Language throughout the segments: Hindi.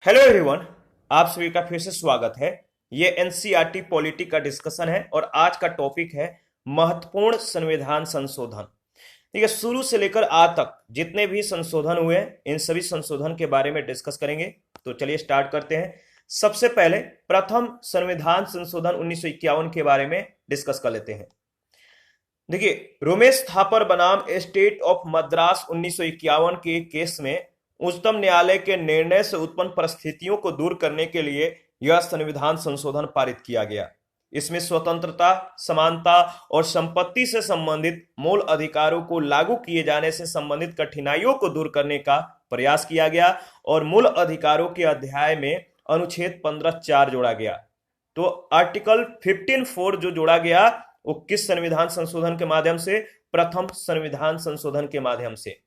Hello everyone. आप सभी का फिर से स्वागत है। ये एनसीईआरटी पॉलिटी का डिस्कशन है और आज का टॉपिक है महत्वपूर्ण संविधान संशोधन। ठीक है, शुरू से लेकर आज तक जितने भी संशोधन हुए हैं इन सभी संशोधन के बारे में डिस्कस करेंगे। तो चलिए स्टार्ट करते हैं। सबसे पहले प्रथम संविधान संशोधन 1951 के बारे में डिस्कस कर लेते हैं। देखिए, रोमेश थापर बनाम स्टेट ऑफ मद्रास 1951 के केस में उच्चतम न्यायालय के निर्णय से उत्पन्न परिस्थितियों को दूर करने के लिए यह संविधान संशोधन पारित किया गया। इसमें स्वतंत्रता, समानता और संपत्ति से संबंधित मूल अधिकारों को लागू किए जाने से संबंधित कठिनाइयों को दूर करने का प्रयास किया गया और मूल अधिकारों के अध्याय में अनुच्छेद 15(4) जोड़ा गया। तो आर्टिकल 15(4) जो जोड़ा गया वो किस संविधान संशोधन के माध्यम से? प्रथम संविधान संशोधन के माध्यम से।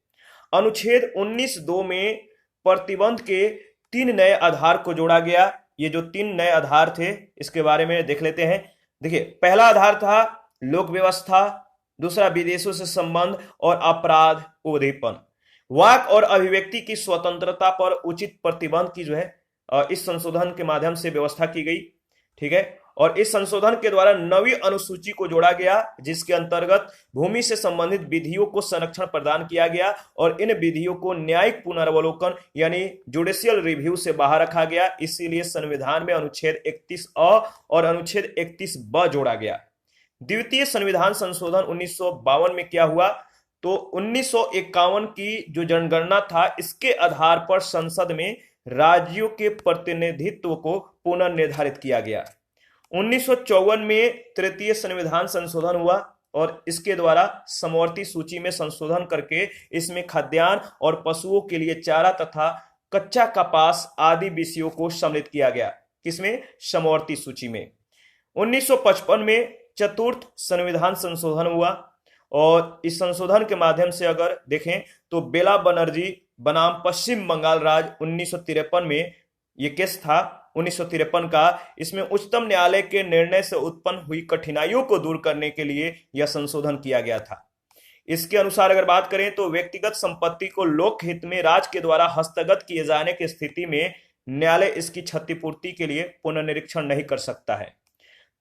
अनुच्छेद 19(2) में प्रतिबंध के 3 नए आधार को जोड़ा गया। ये जो 3 नए आधार थे इसके बारे में देख लेते हैं। देखिए, पहला आधार था लोक व्यवस्था, दूसरा विदेशों से संबंध और अपराध उद्दीपन। वाक और अभिव्यक्ति की स्वतंत्रता पर उचित प्रतिबंध की जो है इस संशोधन के माध्यम से व्यवस्था की गई। ठीक है, और इस संशोधन के द्वारा नवी अनुसूची को जोड़ा गया जिसके अंतर्गत भूमि से संबंधित विधियों को संरक्षण प्रदान किया गया और इन विधियों को न्यायिक पुनर्वलोकन यानी जुडिशियल रिव्यू से बाहर रखा गया। इसीलिए संविधान में अनुच्छेद 31(अ) और अनुच्छेद 31(ब) जोड़ा गया। द्वितीय संविधान संशोधन 1952 में क्या हुआ? तो 1951 की जो जनगणना था इसके आधार पर संसद में राज्यों के प्रतिनिधित्व को पुनर्निर्धारित किया गया। 1954 में तृतीय संविधान संशोधन हुआ और इसके द्वारा समवर्ती सूची में संशोधन करके इसमें खाद्यान्न और पशुओं के लिए चारा तथा कच्चा कपास आदि विषयों को सम्मिलित किया गया। किसमें? समवर्ती सूची में। 1955 में चतुर्थ संविधान संशोधन हुआ और इस संशोधन के माध्यम से अगर देखें तो बेला बनर्जी बनाम पश्चिम बंगाल राज्य 1953 में ये केस था 1953 का। इसमें उच्चतम न्यायालय के निर्णय से उत्पन्न हुई कठिनाइयों को दूर करने के लिए यह संशोधन किया गया था। इसके अनुसार अगर बात करें तो व्यक्तिगत संपत्ति को लोक हित में राज्य के द्वारा हस्तगत किए जाने की स्थिति में न्यायालय इसकी क्षतिपूर्ति के लिए पुनर्निरीक्षण नहीं कर सकता है।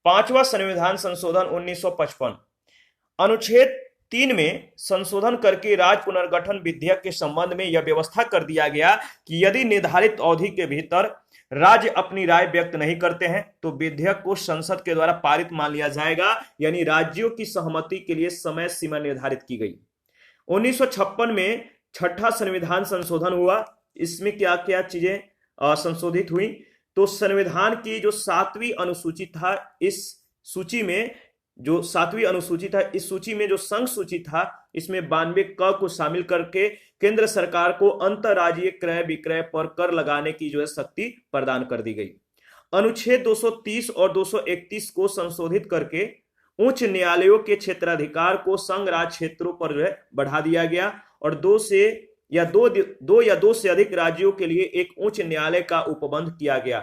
पांचवा संविधान संशोधन 1955 अनुच्छेद 3 में संशोधन करके राज्य पुनर्गठन विधेयक के संबंध में यह व्यवस्था कर दिया गया कि यदि निर्धारित अवधि के भीतर राज्य अपनी राय व्यक्त नहीं करते हैं तो विधेयक को संसद के द्वारा पारित मान लिया जाएगा, यानी राज्यों की सहमति के लिए समय सीमा निर्धारित की गई। 1956 में छठा संविधान संशोधन हुआ। इसमें क्या क्या चीजें संशोधित हुई? तो संविधान की जो 7वीं अनुसूची था इस सूची में जो 7वीं अनुसूची था इस सूची में जो संघ सूची था इसमें 92 क को शामिल करके केंद्र सरकार को अंतरराज्यीय क्रय विक्रय पर कर लगाने की जो है शक्ति प्रदान कर दी गई। अनुच्छेद 230 और 231 को संशोधित करके उच्च न्यायालयों के क्षेत्राधिकार को संघ राज्य क्षेत्रों पर जो है बढ़ा दिया गया और दो या दो से अधिक राज्यों के लिए एक उच्च न्यायालय का उपबंध किया गया।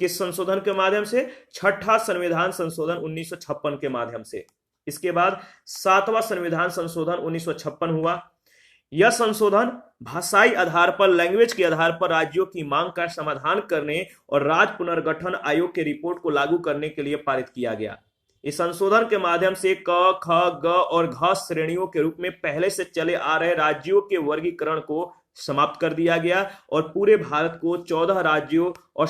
किस संशोधन के माध्यम से? छठा संविधान संशोधन 1956 के माध्यम से। इसके बाद 7वां संविधान संशोधन 1956 हुआ। यह संशोधन भाषाई आधार पर, लैंग्वेज के आधार पर राज्यों की मांग का समाधान करने और राज्य पुनर्गठन आयोग के रिपोर्ट को लागू करने के लिए पारित किया गया। इस संशोधन के माध्यम से क, ख, ग और घ श्रेणियों के रूप में पहले से चले आ रहे राज्यों के वर्गीकरण को समाप्त कर दिया गया और पूरे भारत को 14 राज्यों और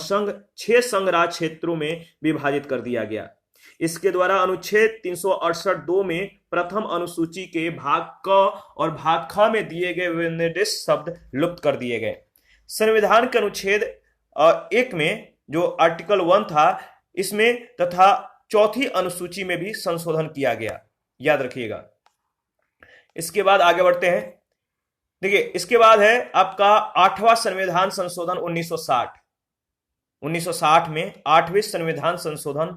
6 संघ राज्य क्षेत्रों में विभाजित कर दिया गया। इसके द्वारा अनुच्छेद 368(2) में प्रथम अनुसूची के भाग क और भाग ख में दिए गए विनिर्दिष्ट शब्द लुप्त कर दिए गए। संविधान के अनुच्छेद 1 में जो आर्टिकल 1 था इसमें तथा चौथी अनुसूची में भी संशोधन किया गया, याद रखिएगा। इसके बाद आगे बढ़ते हैं। देखिए, इसके बाद है आपका 8वां संविधान संशोधन 1960। 1960 में 8वें संविधान संशोधन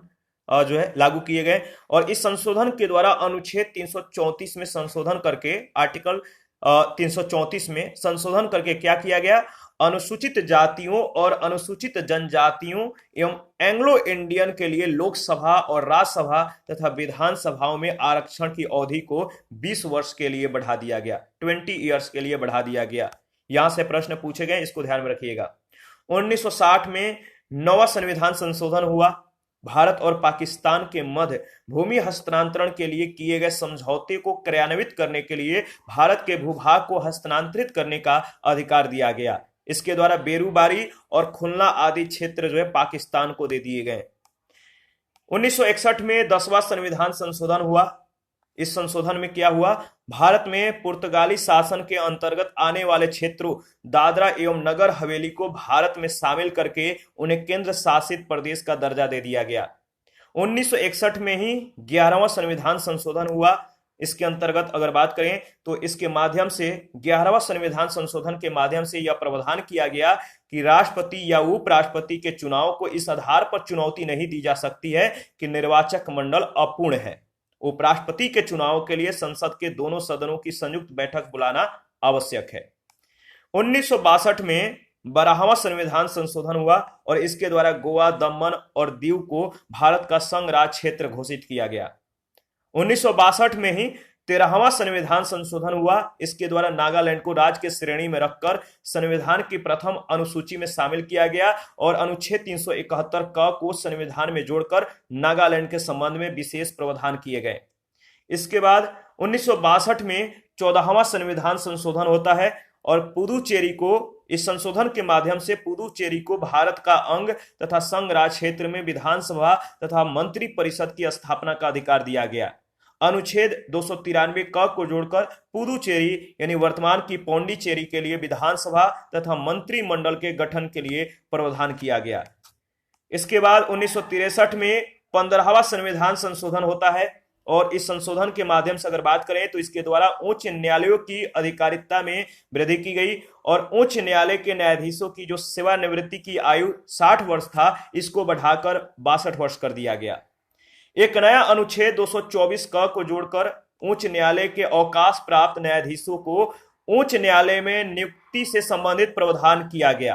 जो है लागू किए गए और इस संशोधन के द्वारा अनुच्छेद 334 में संशोधन करके आर्टिकल 334 में संशोधन करके क्या किया गया? अनुसूचित जातियों और अनुसूचित जनजातियों एवं एंग्लो इंडियन के लिए लोकसभा और राज्यसभा तथा विधानसभाओं में आरक्षण की अवधि को 20 वर्ष के लिए बढ़ा दिया गया, 20 ईयर्स के लिए बढ़ा दिया गया। यहां से प्रश्न पूछे गए, इसको ध्यान में रखिएगा। 1960 में 9वां संविधान संशोधन हुआ। भारत और पाकिस्तान के मध्य भूमि हस्तांतरण के लिए किए गए समझौते को क्रियान्वित करने के लिए भारत के भूभाग को हस्तांतरित करने का अधिकार दिया गया। इसके द्वारा बेरूबारी और खुलना आदि क्षेत्र जो है पाकिस्तान को दे दिए गए। 1961 में 10वां संविधान संशोधन हुआ। इस संशोधन में क्या हुआ? भारत में पुर्तगाली शासन के अंतर्गत आने वाले क्षेत्रों दादरा एवं नगर हवेली को भारत में शामिल करके उन्हें केंद्र शासित प्रदेश का दर्जा दे दिया गया। 1961 में ही 11वां संविधान संशोधन हुआ। इसके अंतर्गत अगर बात करें तो इसके माध्यम से 11वां संविधान संशोधन के माध्यम से यह प्रावधान किया गया कि राष्ट्रपति या उपराष्ट्रपति के चुनाव को इस आधार पर चुनौती नहीं दी जा सकती है कि निर्वाचक मंडल अपूर्ण है। उपराष्ट्रपति के चुनाव के लिए संसद के दोनों सदनों की संयुक्त बैठक बुलाना आवश्यक है। 1962 में 12वां संविधान संशोधन हुआ और इसके द्वारा गोवा, दमन और दीव को भारत का संघ राज क्षेत्र घोषित किया गया। 1962 में ही 13वां संविधान संशोधन हुआ। इसके द्वारा नागालैंड को राज्य के श्रेणी में रखकर संविधान की प्रथम अनुसूची में शामिल किया गया और अनुच्छेद 371 क को संविधान में जोड़कर नागालैंड के संबंध में विशेष प्रावधान किए गए। इसके बाद 1962 में 14वां संविधान संशोधन होता है और पुदुचेरी को इस संशोधन के माध्यम से पुदुचेरी को भारत का अंग तथा संघ राज क्षेत्र में विधानसभा तथा मंत्री परिषद की स्थापना का अधिकार दिया गया। अनुच्छेद 293 क को जोड़कर पुदुचेरी यानी वर्तमान की पौंडीचेरी के लिए विधानसभा तथा मंत्रिमंडल के गठन के लिए प्रावधान किया गया। इसके बाद 1963 में 15वां संविधान संशोधन होता है और इस संशोधन के माध्यम से अगर बात करें तो इसके द्वारा उच्च न्यायालयों की अधिकारिता में वृद्धि की गई और उच्च न्यायालय के न्यायाधीशों की जो सेवानिवृत्ति की आयु 60 वर्ष था इसको बढ़ाकर 62 वर्ष कर दिया गया। एक नया अनुच्छेद 224 क को जोड़कर उच्च न्यायालय के अवकाश प्राप्त न्यायाधीशों को उच्च न्यायालय में नियुक्ति से संबंधित प्रावधान किया गया।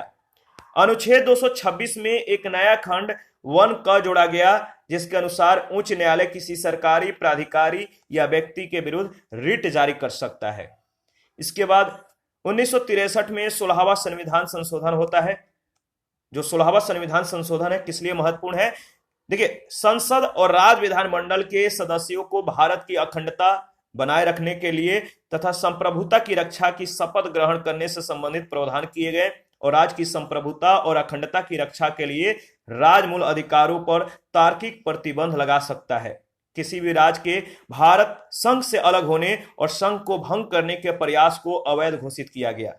अनुच्छेद 226 में एक नया खंड 1 क जोड़ा गया जिसके अनुसार उच्च न्यायालय किसी सरकारी प्राधिकारी या व्यक्ति के विरुद्ध रिट जारी कर सकता है। इसके बाद 1963 में 16वां संविधान संशोधन होता है। जो 16वां संविधान संशोधन है किस लिए महत्वपूर्ण है? देखिए, संसद और राज्य विधानमंडल के सदस्यों को भारत की अखंडता बनाए रखने के लिए तथा संप्रभुता की रक्षा की शपथ ग्रहण करने से संबंधित प्रावधान किए गए और राज्य की संप्रभुता और अखंडता की रक्षा के लिए राज्य मूल अधिकारों पर तार्किक प्रतिबंध लगा सकता है। किसी भी राज्य के भारत संघ से अलग होने और संघ को भंग करने के प्रयास को अवैध घोषित किया गया।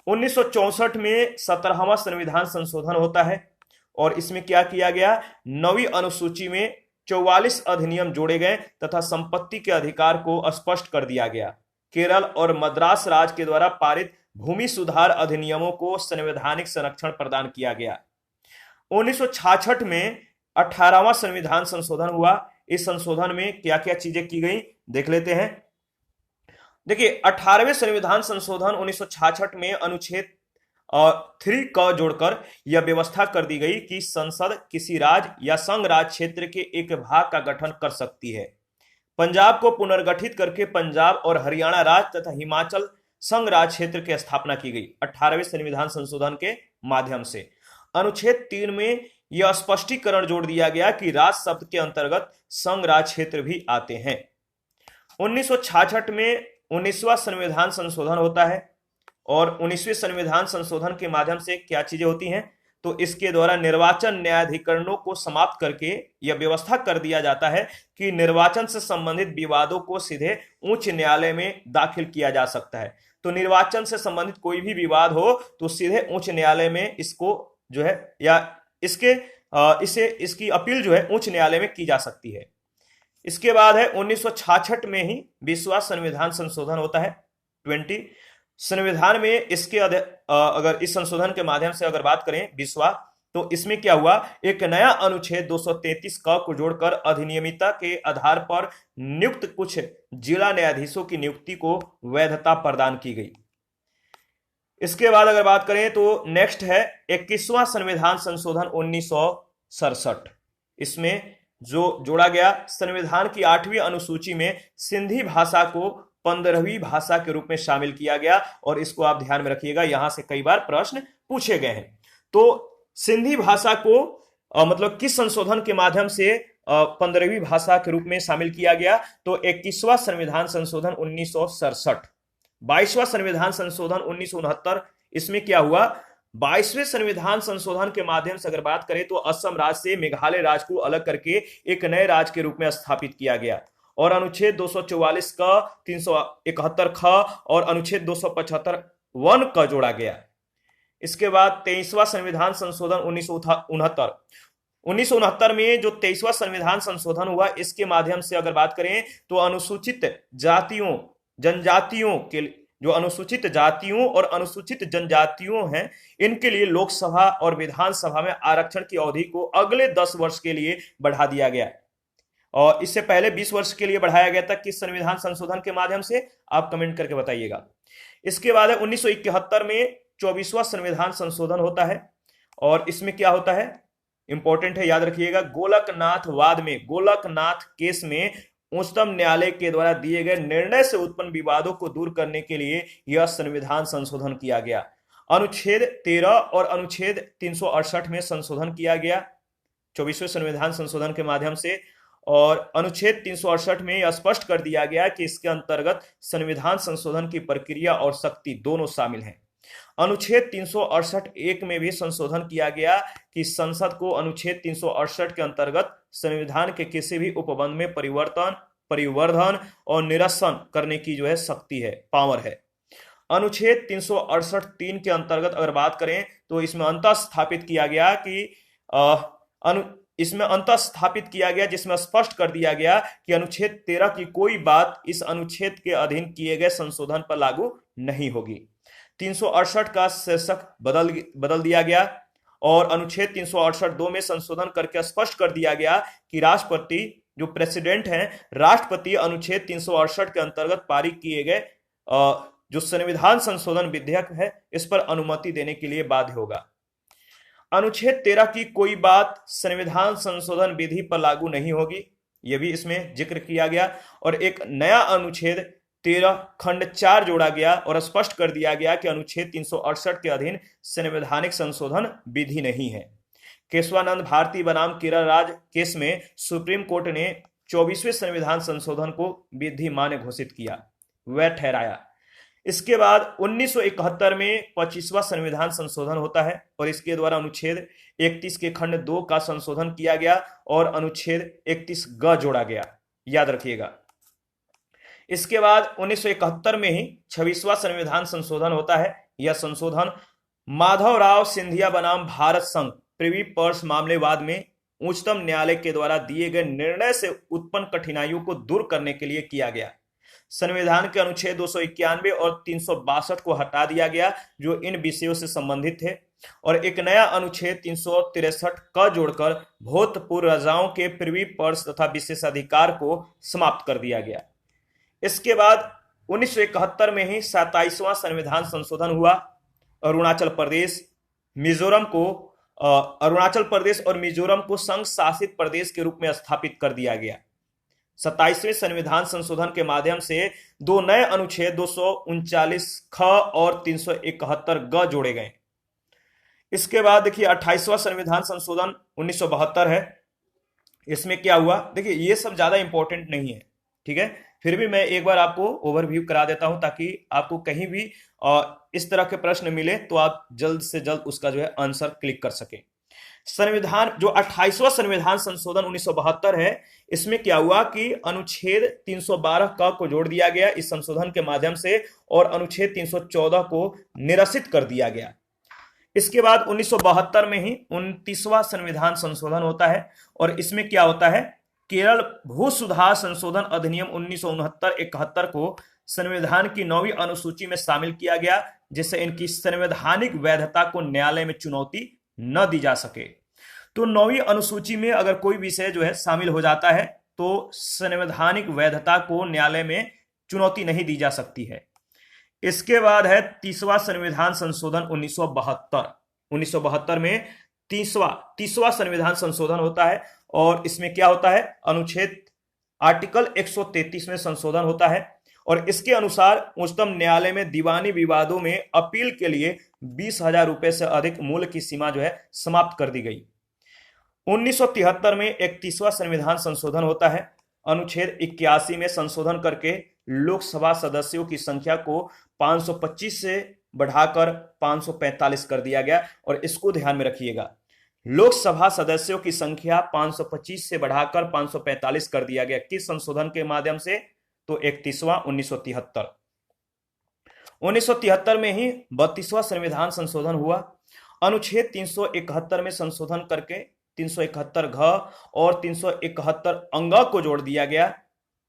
1964 में 17वां संविधान संशोधन होता है और इसमें क्या किया गया? 9वीं अनुसूची में 44 अधिनियम जोड़े गए तथा संपत्ति के अधिकार को स्पष्ट कर दिया गया। केरल और मद्रास राज्य के द्वारा पारित भूमि सुधार अधिनियमों को संवैधानिक संरक्षण प्रदान किया गया। 1966 में 18वां संविधान संशोधन हुआ। इस संशोधन में क्या क्या चीजें की गई देख लेते हैं। देखिए, 18वें संविधान संशोधन 1966 में अनुच्छेद 3 क जोड़कर यह व्यवस्था कर दी गई कि संसद किसी राज्य या संघ राज क्षेत्र के एक भाग का गठन कर सकती है। पंजाब को पुनर्गठित करके पंजाब और हरियाणा राज्य तथा हिमाचल संघ राज क्षेत्र की स्थापना की गई 18वें संविधान संशोधन के माध्यम से। अनुच्छेद 3 में यह स्पष्टीकरण जोड़ दिया गया कि राज्य शब्द के अंतर्गत संघ राज क्षेत्र भी आते हैं। 1966 में 19वां संविधान संशोधन होता है और 19वें संविधान संशोधन के माध्यम से क्या चीजें होती हैं? तो इसके द्वारा निर्वाचन न्यायाधिकरणों को समाप्त करके यह व्यवस्था कर दिया जाता है कि निर्वाचन से संबंधित विवादों को सीधे उच्च न्यायालय में दाखिल किया जा सकता है। तो निर्वाचन से संबंधित कोई भी विवाद हो तो सीधे उच्च न्यायालय में इसको जो है या इसकी अपील जो है उच्च न्यायालय में की जा सकती है। इसके बाद है 1966 में ही 20वां संविधान संशोधन होता है 20। संविधान में इसके अगर इस संशोधन के माध्यम से अगर बात करें 20वां, तो इसमें क्या हुआ? एक नया अनुच्छेद 233 क को जोड़कर अधिनियमितता के आधार पर नियुक्त कुछ जिला न्यायाधीशों की नियुक्ति को वैधता प्रदान की गई। इसके बाद अगर बात करें तो नेक्स्ट है 21वां संविधान संशोधन 1967। इसमें जो जोड़ा गया, संविधान की 8वीं अनुसूची में सिंधी भाषा को 15वीं भाषा के रूप में शामिल किया गया और इसको आप ध्यान में रखिएगा, यहां से कई बार प्रश्न पूछे गए हैं। तो सिंधी भाषा को मतलब किस संशोधन के माध्यम से 15वीं भाषा के रूप में शामिल किया गया? तो 21वां संविधान संशोधन 1967। 22वां संविधान संशोधन 1969, इसमें क्या हुआ? 22वें संविधान संशोधन के माध्यम से अगर बात करें तो असम राज्य से मेघालय राज्य को अलग करके एक नए राज्य के रूप में स्थापित किया गया और अनुच्छेद 244 का 371 ख और अनुच्छेद 275 वन का जोड़ा गया। इसके बाद 23वां संविधान संशोधन 1969 में जो 23वां संविधान संशोधन हुआ, इसके माध्यम से अगर बात करें तो अनुसूचित जातियों जनजातियों के जो अनुसूचित जातियों और अनुसूचित जनजातियों हैं, इनके लिए लोकसभा और विधानसभा में आरक्षण की अवधि को अगले 10 वर्ष के लिए बढ़ा दिया गया और इससे पहले 20 वर्ष के लिए बढ़ाया गया था। किस संविधान संशोधन के माध्यम से? आप कमेंट करके बताइएगा। इसके बाद 1971 में 24वां संविधान संशोधन होता है और इसमें क्या होता है, इंपॉर्टेंट है, याद रखिएगा। गोलकनाथ वाद में, गोलकनाथ केस में उच्चतम न्यायालय के द्वारा दिए गए निर्णय से उत्पन्न विवादों को दूर करने के लिए यह संविधान संशोधन किया गया। अनुच्छेद 13 और अनुच्छेद 368 में संशोधन किया गया 24वें संविधान संशोधन के माध्यम से और अनुच्छेद 368 में यह स्पष्ट कर दिया गया कि इसके अंतर्गत संविधान संशोधन की प्रक्रिया और शक्ति दोनों शामिल हैं। अनुच्छेद 368(1) में भी संशोधन किया गया कि संसद को अनुच्छेद 368 के अंतर्गत संविधान के किसी भी उपबंध में परिवर्तन, परिवर्धन और निरसन करने की जो है शक्ति है, पावर है। अनुच्छेद 368(3) के अंतर्गत अगर बात करें तो इसमें अंतः स्थापित किया गया जिसमें स्पष्ट कर दिया गया कि अनुच्छेद 13 की कोई बात इस अनुच्छेद के अधीन किए गए संशोधन पर लागू नहीं होगी। 368 का शीर्षक बदल दिया गया और अनुच्छेद 368(2) में संशोधन करके स्पष्ट कर दिया गया कि राष्ट्रपति जो प्रेसिडेंट हैं, राष्ट्रपति अनुच्छेद 368 के अंतर्गत पारित किए गए जो संविधान संशोधन विधेयक है, इस पर अनुमति देने के लिए बाध्य होगा। अनुच्छेद 13 की कोई बात संविधान संशोधन विधि पर लागू नहीं होगी, यह भी इसमें जिक्र किया गया और एक नया अनुच्छेद 13 खंड 4 जोड़ा गया और स्पष्ट कर दिया गया कि अनुच्छेद 368 के अधीन संवैधानिक संशोधन विधि नहीं है। केशवानंद भारती बनाम केरल राज्य केस में सुप्रीम कोर्ट ने 24वें संविधान संशोधन को विधि मान्य घोषित किया, वह ठहराया। इसके बाद 1971 में 25वां संविधान संशोधन होता है और इसके द्वारा अनुच्छेद 31 के खंड 2 का संशोधन किया गया और अनुच्छेद 31 ग जोड़ा गया, याद रखिएगा। इसके बाद 1971 में ही 26वां संविधान संशोधन होता है। यह संशोधन माधवराव सिंधिया बनाम भारत संघ प्रिवी पर्स मामलेवाद में उच्चतम न्यायालय के द्वारा दिए गए निर्णय से उत्पन्न कठिनाइयों को दूर करने के लिए किया गया। संविधान के अनुच्छेद 291 और 362 को हटा दिया गया जो इन विषयों से संबंधित थे और एक नया अनुच्छेद 363 का जोड़कर भूतपूर्व राजाओं के प्रिवी पर्स तथा विशेषाधिकार को समाप्त कर दिया गया। इसके बाद 1971 में ही 27वां संविधान संशोधन हुआ। अरुणाचल प्रदेश और मिजोरम को संघ शासित प्रदेश के रूप में स्थापित कर दिया गया। 27वें संविधान संशोधन के माध्यम से दो नए अनुच्छेद 239 ख और 371 ग जोड़े गए। इसके बाद देखिए 28वां संविधान संशोधन 1972 है। इसमें क्या हुआ, देखिए ये सब ज्यादा इंपॉर्टेंट नहीं है, ठीक है, फिर भी मैं एक बार आपको ओवरव्यू करा देता हूं ताकि आपको कहीं भी इस तरह के प्रश्न मिले तो आप जल्द से जल्द उसका जो है आंसर क्लिक कर सके। संविधान जो 28वां संविधान संशोधन 1972 है, इसमें क्या हुआ कि अनुच्छेद 312 क को जोड़ दिया गया इस संशोधन के माध्यम से और अनुच्छेद 314 को निरसित कर दिया गया। इसके बाद 1972 में ही 29वां संविधान संशोधन होता है और इसमें क्या होता है, केरल भू सुधार संशोधन अधिनियम 1969-71 को संविधान की 9वीं अनुसूची में शामिल किया गया जिससे इनकी संवैधानिक वैधता को न्यायालय में चुनौती न दी जा सके। तो 9वीं अनुसूची में अगर कोई विषय जो है शामिल हो जाता है तो संवैधानिक वैधता को न्यायालय में चुनौती नहीं दी जा सकती है। इसके बाद है 30वां संविधान संशोधन 1972 में 30वां संविधान संशोधन होता है और इसमें क्या होता है, अनुच्छेद आर्टिकल 133 में संशोधन होता है और इसके अनुसार उच्चतम न्यायालय में दीवानी विवादों में अपील के लिए 20,000 रुपए से अधिक मूल्य की सीमा जो है समाप्त कर दी गई। 1973 में 31वां संविधान संशोधन होता है। अनुच्छेद 81 में संशोधन करके लोकसभा सदस्यों की संख्या को 525 से बढ़ाकर 545 कर दिया गया। और इसको ध्यान में रखिएगा, लोकसभा सदस्यों की संख्या 525 से बढ़ाकर 545 कर दिया गया। किस संशोधन के माध्यम से? तो 31वां 1973। 1973 में ही 32वां संविधान संशोधन हुआ। अनुच्छेद 371 में संशोधन करके 371 घ और 371 अंग को जोड़ दिया गया।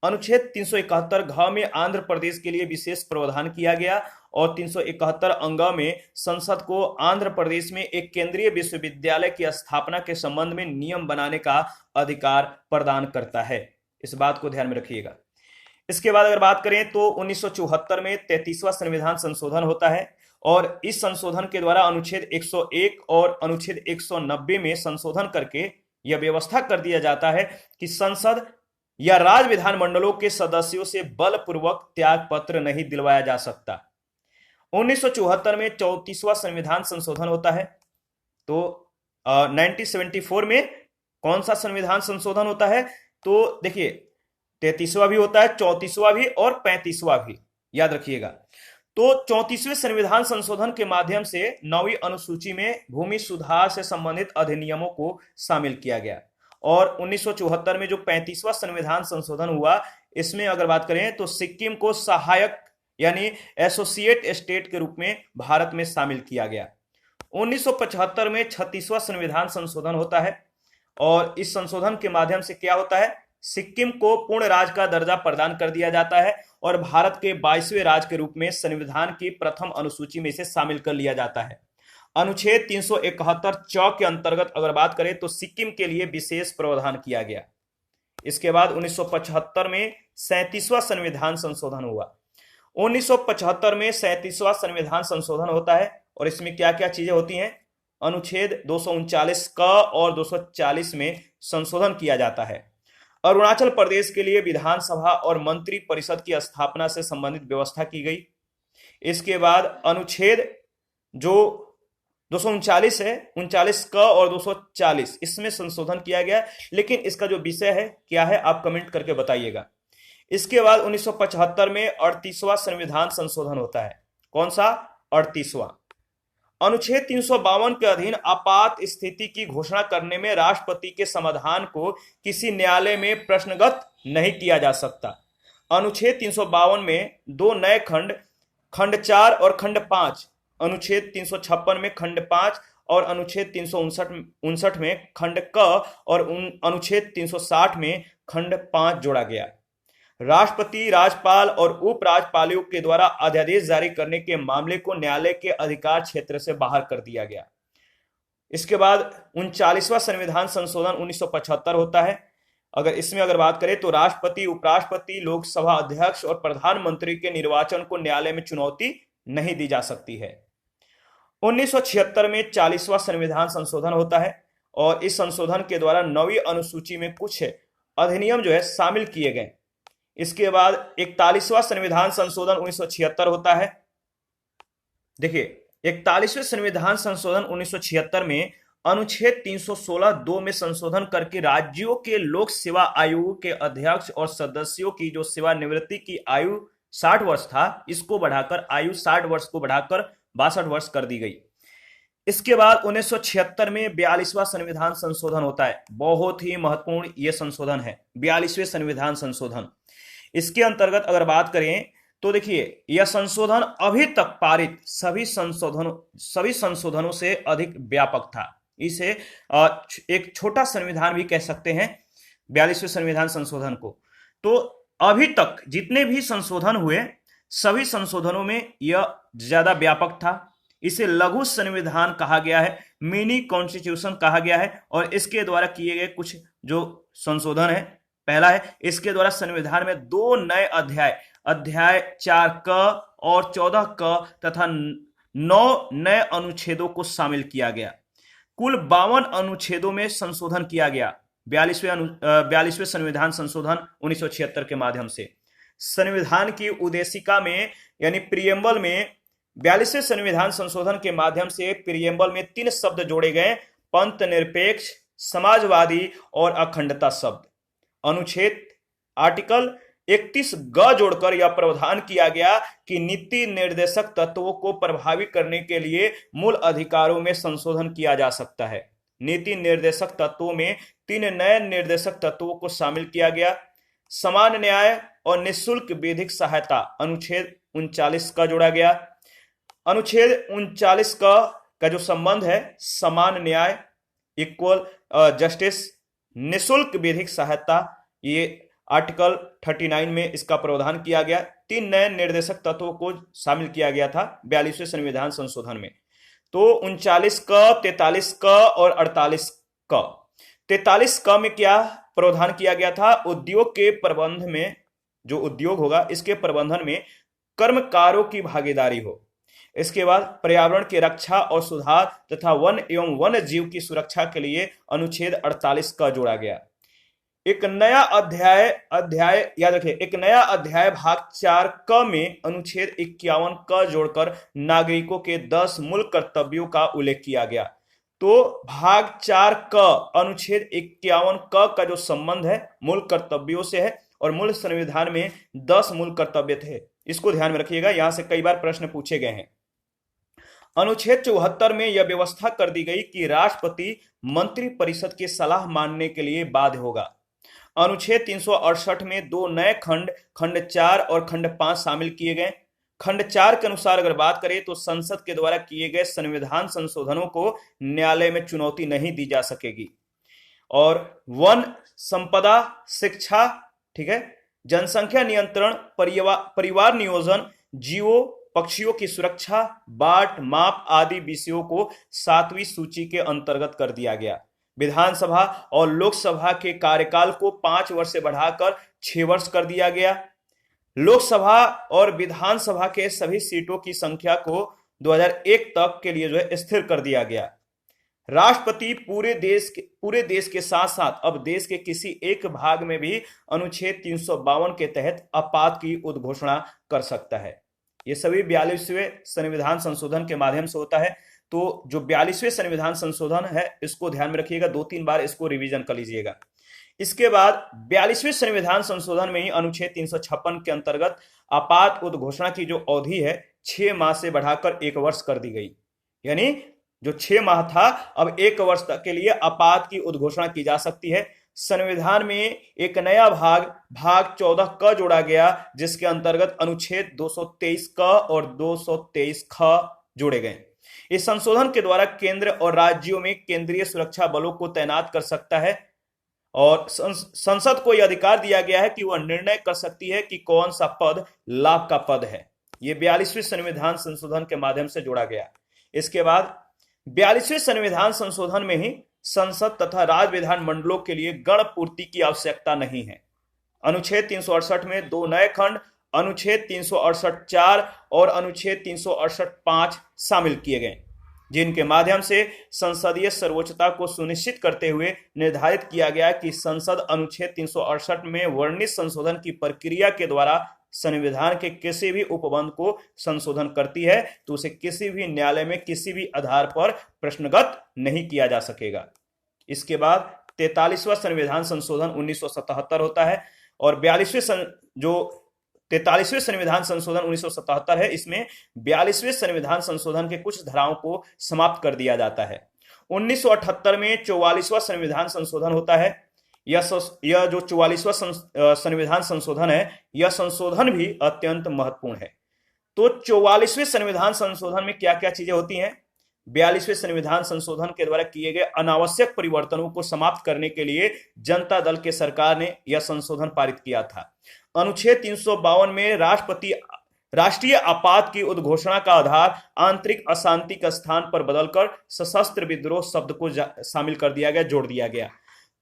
अनुच्छेद 371 घ में आंध्र प्रदेश के लिए विशेष प्रावधान किया गया और 371 अंग में संसद को आंध्र प्रदेश में एक केंद्रीय विश्वविद्यालय की स्थापना के संबंध में नियम बनाने का अधिकार प्रदान करता है। इस बात को ध्यान में रखिएगा। इसके बाद अगर बात करें तो 1974 में 33वां संविधान संशोधन होता है और इस संशोधन के द्वारा अनुच्छेद 101 और अनुच्छेद 190 में संशोधन करके यह व्यवस्था कर दिया जाता है कि संसद या राज्य विधानमंडलों के सदस्यों से बलपूर्वक त्याग पत्र नहीं दिलवाया जा सकता। 1974 में 34वां संविधान संशोधन होता है। तो 1974 में कौन सा संविधान संशोधन होता है? तो देखिए 33वां भी होता है, 34वां भी और 35वां भी, याद रखिएगा। तो 34वें संविधान संशोधन के माध्यम से 9वीं अनुसूची में भूमि सुधार से संबंधित अधिनियमों को शामिल किया गया। और 1974 में जो 35वां संविधान संशोधन हुआ, इसमें अगर बात करें तो सिक्किम को सहायक यानी एसोसिएट स्टेट के रूप में भारत में शामिल किया गया। 1975 में 36वां संविधान संशोधन होता है और इस संशोधन के माध्यम से क्या होता है? सिक्किम को पूर्ण राज्य का दर्जा प्रदान कर दिया जाता है और भारत के 22वें राज्य के रूप में संविधान की प्रथम अनुसूची में इसे शामिल कर लिया जाता है। अनुच्छेद 371 च के अंतर्गत अगर बात करें तो सिक्किम के लिए विशेष प्रावधान किया गया। इसके बाद 1975 में 37वां संविधान संशोधन हुआ। 1975 में 37वां संविधान संशोधन होता है और इसमें क्या क्या चीजें होती हैं? अनुच्छेद 239 क और 240 में संशोधन किया जाता है। अरुणाचल प्रदेश के लिए विधानसभा और मंत्री परिषद की स्थापना से संबंधित व्यवस्था की गई। इसके बाद अनुच्छेद जो 239 है, 39 क और 240, इसमें संशोधन किया गया। लेकिन इसका जो विषय है क्या है, आप कमेंट करके बताइएगा। इसके बाद 1975 में 38वां संविधान संशोधन होता है। कौन सा? 38वां। अनुच्छेद 352 के अधीन आपात स्थिति की घोषणा करने में राष्ट्रपति के समाधान को किसी न्यायालय में प्रश्नगत नहीं किया जा सकता। अनुच्छेद 352 में दो नए खंड, खंड 4 और खंड 5, अनुच्छेद 356 में खंड 5 और अनुच्छेद 359 में खंड क और अनुच्छेद 360 में खंड 5 जोड़ा गया। राष्ट्रपति, राज्यपाल और उपराज्यपालों के द्वारा अध्यादेश जारी करने के मामले को न्यायालय के अधिकार क्षेत्र से बाहर कर दिया गया। इसके बाद 39वां संविधान संशोधन 1975 होता है। अगर बात करें तो राष्ट्रपति, उपराष्ट्रपति, लोकसभा अध्यक्ष और प्रधानमंत्री के निर्वाचन को न्यायालय में चुनौती नहीं दी जा सकती है। 1976 में 40वां संविधान संशोधन होता है और इस संशोधन के द्वारा 9वीं अनुसूची में कुछ अधिनियम जो है शामिल किए गए। इसके बाद 41वां संविधान संशोधन 1976 होता है। देखिए 41वें संविधान संशोधन 1976 में अनुच्छेद 316(2) में संशोधन करके राज्यों के लोक सेवा आयोग के अध्यक्ष और सदस्यों की जो सेवानिवृत्ति की आयु 60 वर्ष था, इसको बढ़ाकर आयु 60 वर्ष को बढ़ाकर 62 वर्ष कर दी गई। इसके बाद 1976 में 42वां संविधान संशोधन होता है। बहुत ही महत्वपूर्ण यह संशोधन है, 42वें संविधान संशोधन। इसके अंतर्गत अगर बात करें तो देखिए यह संशोधन अभी तक पारित सभी संशोधनों से अधिक व्यापक था। इसे एक छोटा संविधान भी कह सकते हैं 42वें संविधान संशोधन को। तो अभी तक जितने भी संशोधन हुए सभी संशोधनों में यह ज्यादा व्यापक था। इसे लघु संविधान कहा गया है, मिनी कॉन्स्टिट्यूशन कहा गया है। और इसके द्वारा किए गए कुछ जो संशोधन है, पहला है इसके द्वारा संविधान में 2 नए अध्याय 4 क और 14 क तथा 9 नए अनुच्छेदों को शामिल किया गया। कुल 52 अनुच्छेदों में संशोधन किया गया 42वें संविधान संशोधन 1976 के माध्यम से। संविधान की उद्देशिका में यानी प्रियम्बल में 42वें संविधान संशोधन के माध्यम से प्रियम्बल में 3 शब्द जोड़े गए, पंथ निरपेक्ष, समाजवादी और अखंडता शब्द। अनुच्छेद आर्टिकल 31 ग जोड़कर यह प्रावधान किया गया कि नीति निर्देशक तत्वों को प्रभावी करने के लिए मूल अधिकारों में संशोधन किया जा सकता है। नीति निर्देशक तत्वों में 3 नए निर्देशक तत्वों को शामिल किया गया। समान न्याय और निःशुल्क विधिक सहायता अनुच्छेद 39 का जोड़ा गया। अनुच्छेद 39 का जो संबंध है समान न्याय, इक्वल जस्टिस, निःशुल्क विधिक सहायता, ये आर्टिकल 39 में इसका प्रावधान किया गया। 3 नए निर्देशक तत्वों को शामिल किया गया था 42वें संविधान संशोधन में। तो 39 का, 43 का और 48 का। 43 का में क्या प्रावधान किया गया था? उद्योग के प्रबंध में, जो उद्योग होगा इसके प्रबंधन में कर्मकारों की भागीदारी हो। इसके बाद पर्यावरण की रक्षा और सुधार तथा वन एवं वन्य जीव की सुरक्षा के लिए अनुच्छेद 48 का जोड़ा गया। एक नया अध्याय याद रखिए, एक नया अध्याय भाग 4 क में अनुच्छेद 51 का जोड़कर नागरिकों के 10 मूल कर्तव्यों का उल्लेख किया गया। तो भाग 4 क अनुच्छेद 51 का जो संबंध है मूल कर्तव्यों से है और मूल संविधान में 10 मूल कर्तव्य थे। इसको ध्यान में रखिएगा, यहां से कई बार प्रश्न पूछे गए हैं। अनुच्छेद 74 में यह व्यवस्था कर दी गई कि राष्ट्रपति मंत्री परिषद की सलाह मानने के लिए बाध्य होगा। अनुच्छेद 368 में 2 नए खंड 4 और खंड 5 शामिल किए गए। खंड 4 के अनुसार अगर बात करें तो संसद के द्वारा किए गए संविधान संशोधनों को न्यायालय में चुनौती नहीं दी जा सकेगी। और वन संपदा, शिक्षा, ठीक है, जनसंख्या नियंत्रण, परिवार नियोजन, जीवों पक्षियों की सुरक्षा, बाट माप आदि विषयों को 7वीं सूची के अंतर्गत कर दिया गया। विधानसभा और लोकसभा के कार्यकाल को 5 वर्ष से बढ़ाकर 6 वर्ष कर दिया गया। लोकसभा और विधानसभा के सभी सीटों की संख्या को 2001 तक के लिए जो है स्थिर कर दिया गया। राष्ट्रपति पूरे देश के साथ साथ अब देश के किसी एक भाग में भी अनुच्छेद 352 के तहत आपात की उद्घोषणा कर सकता है। ये सभी 42वें संविधान संशोधन के माध्यम से होता है। तो जो 42वें संविधान संशोधन है इसको ध्यान में रखिएगा, 2-3 बार इसको रिवीजन कर लीजिएगा। इसके बाद 42वें संविधान संशोधन में ही अनुच्छेद 356 के अंतर्गत आपात उद्घोषणा की जो अवधि है 6 माह से बढ़ाकर 1 वर्ष कर दी गई। यानी जो 6 माह था अब 1 वर्ष तक के लिए आपात की उद्घोषणा की जा सकती है। संविधान में एक नया भाग 14 क जोड़ा गया, जिसके अंतर्गत अनुच्छेद 223 क और 223 ख जोड़े गए। इस संशोधन के द्वारा केंद्र और राज्यों में केंद्रीय सुरक्षा बलों को तैनात कर सकता है और संसद को यह अधिकार दिया गया है कि वह निर्णय कर सकती है कि कौन सा पद लाभ का पद है। यह 42वें संविधान संशोधन के माध्यम से जोड़ा गया। इसके बाद 42वें संविधान संशोधन में ही संसद तथा राज्य विधान मंडलों के लिए गण पूर्ति की आवश्यकता नहीं है। अनुच्छेद 368 में 2 नए खंड, अनुच्छेद 368(4) और अनुच्छेद 368(5) शामिल किए गए, जिनके माध्यम से संसदीय सर्वोच्चता को सुनिश्चित करते हुए निर्धारित किया गया कि संसद अनुच्छेद 368 में वर्णित संशोधन की प्रक्रिया के द्वारा संविधान के किसी भी उपबंध को संशोधन करती है तो उसे किसी भी न्यायालय में किसी भी आधार पर प्रश्नगत नहीं किया जा सकेगा। इसके बाद 43वां संविधान संशोधन 1977 होता है और 43वें संविधान संशोधन 1977 है। इसमें 42वें संविधान संशोधन के कुछ धाराओं को समाप्त कर दिया जाता है। 1978 में 44वां संविधान संशोधन होता है। यह जो 44वां संविधान संशोधन है, यह संशोधन भी अत्यंत महत्वपूर्ण है। तो 44वें संविधान संशोधन में क्या क्या चीजें होती हैं? 42वें संविधान संशोधन के द्वारा किए गए अनावश्यक परिवर्तनों को समाप्त करने के लिए जनता दल के सरकार ने यह संशोधन पारित किया था। अनुच्छेद 352 में राष्ट्रीय आपात की उद्घोषणा का आधार आंतरिक अशांति का स्थान पर बदलकर सशस्त्र विद्रोह शब्द को शामिल कर दिया गया, जोड़ दिया गया।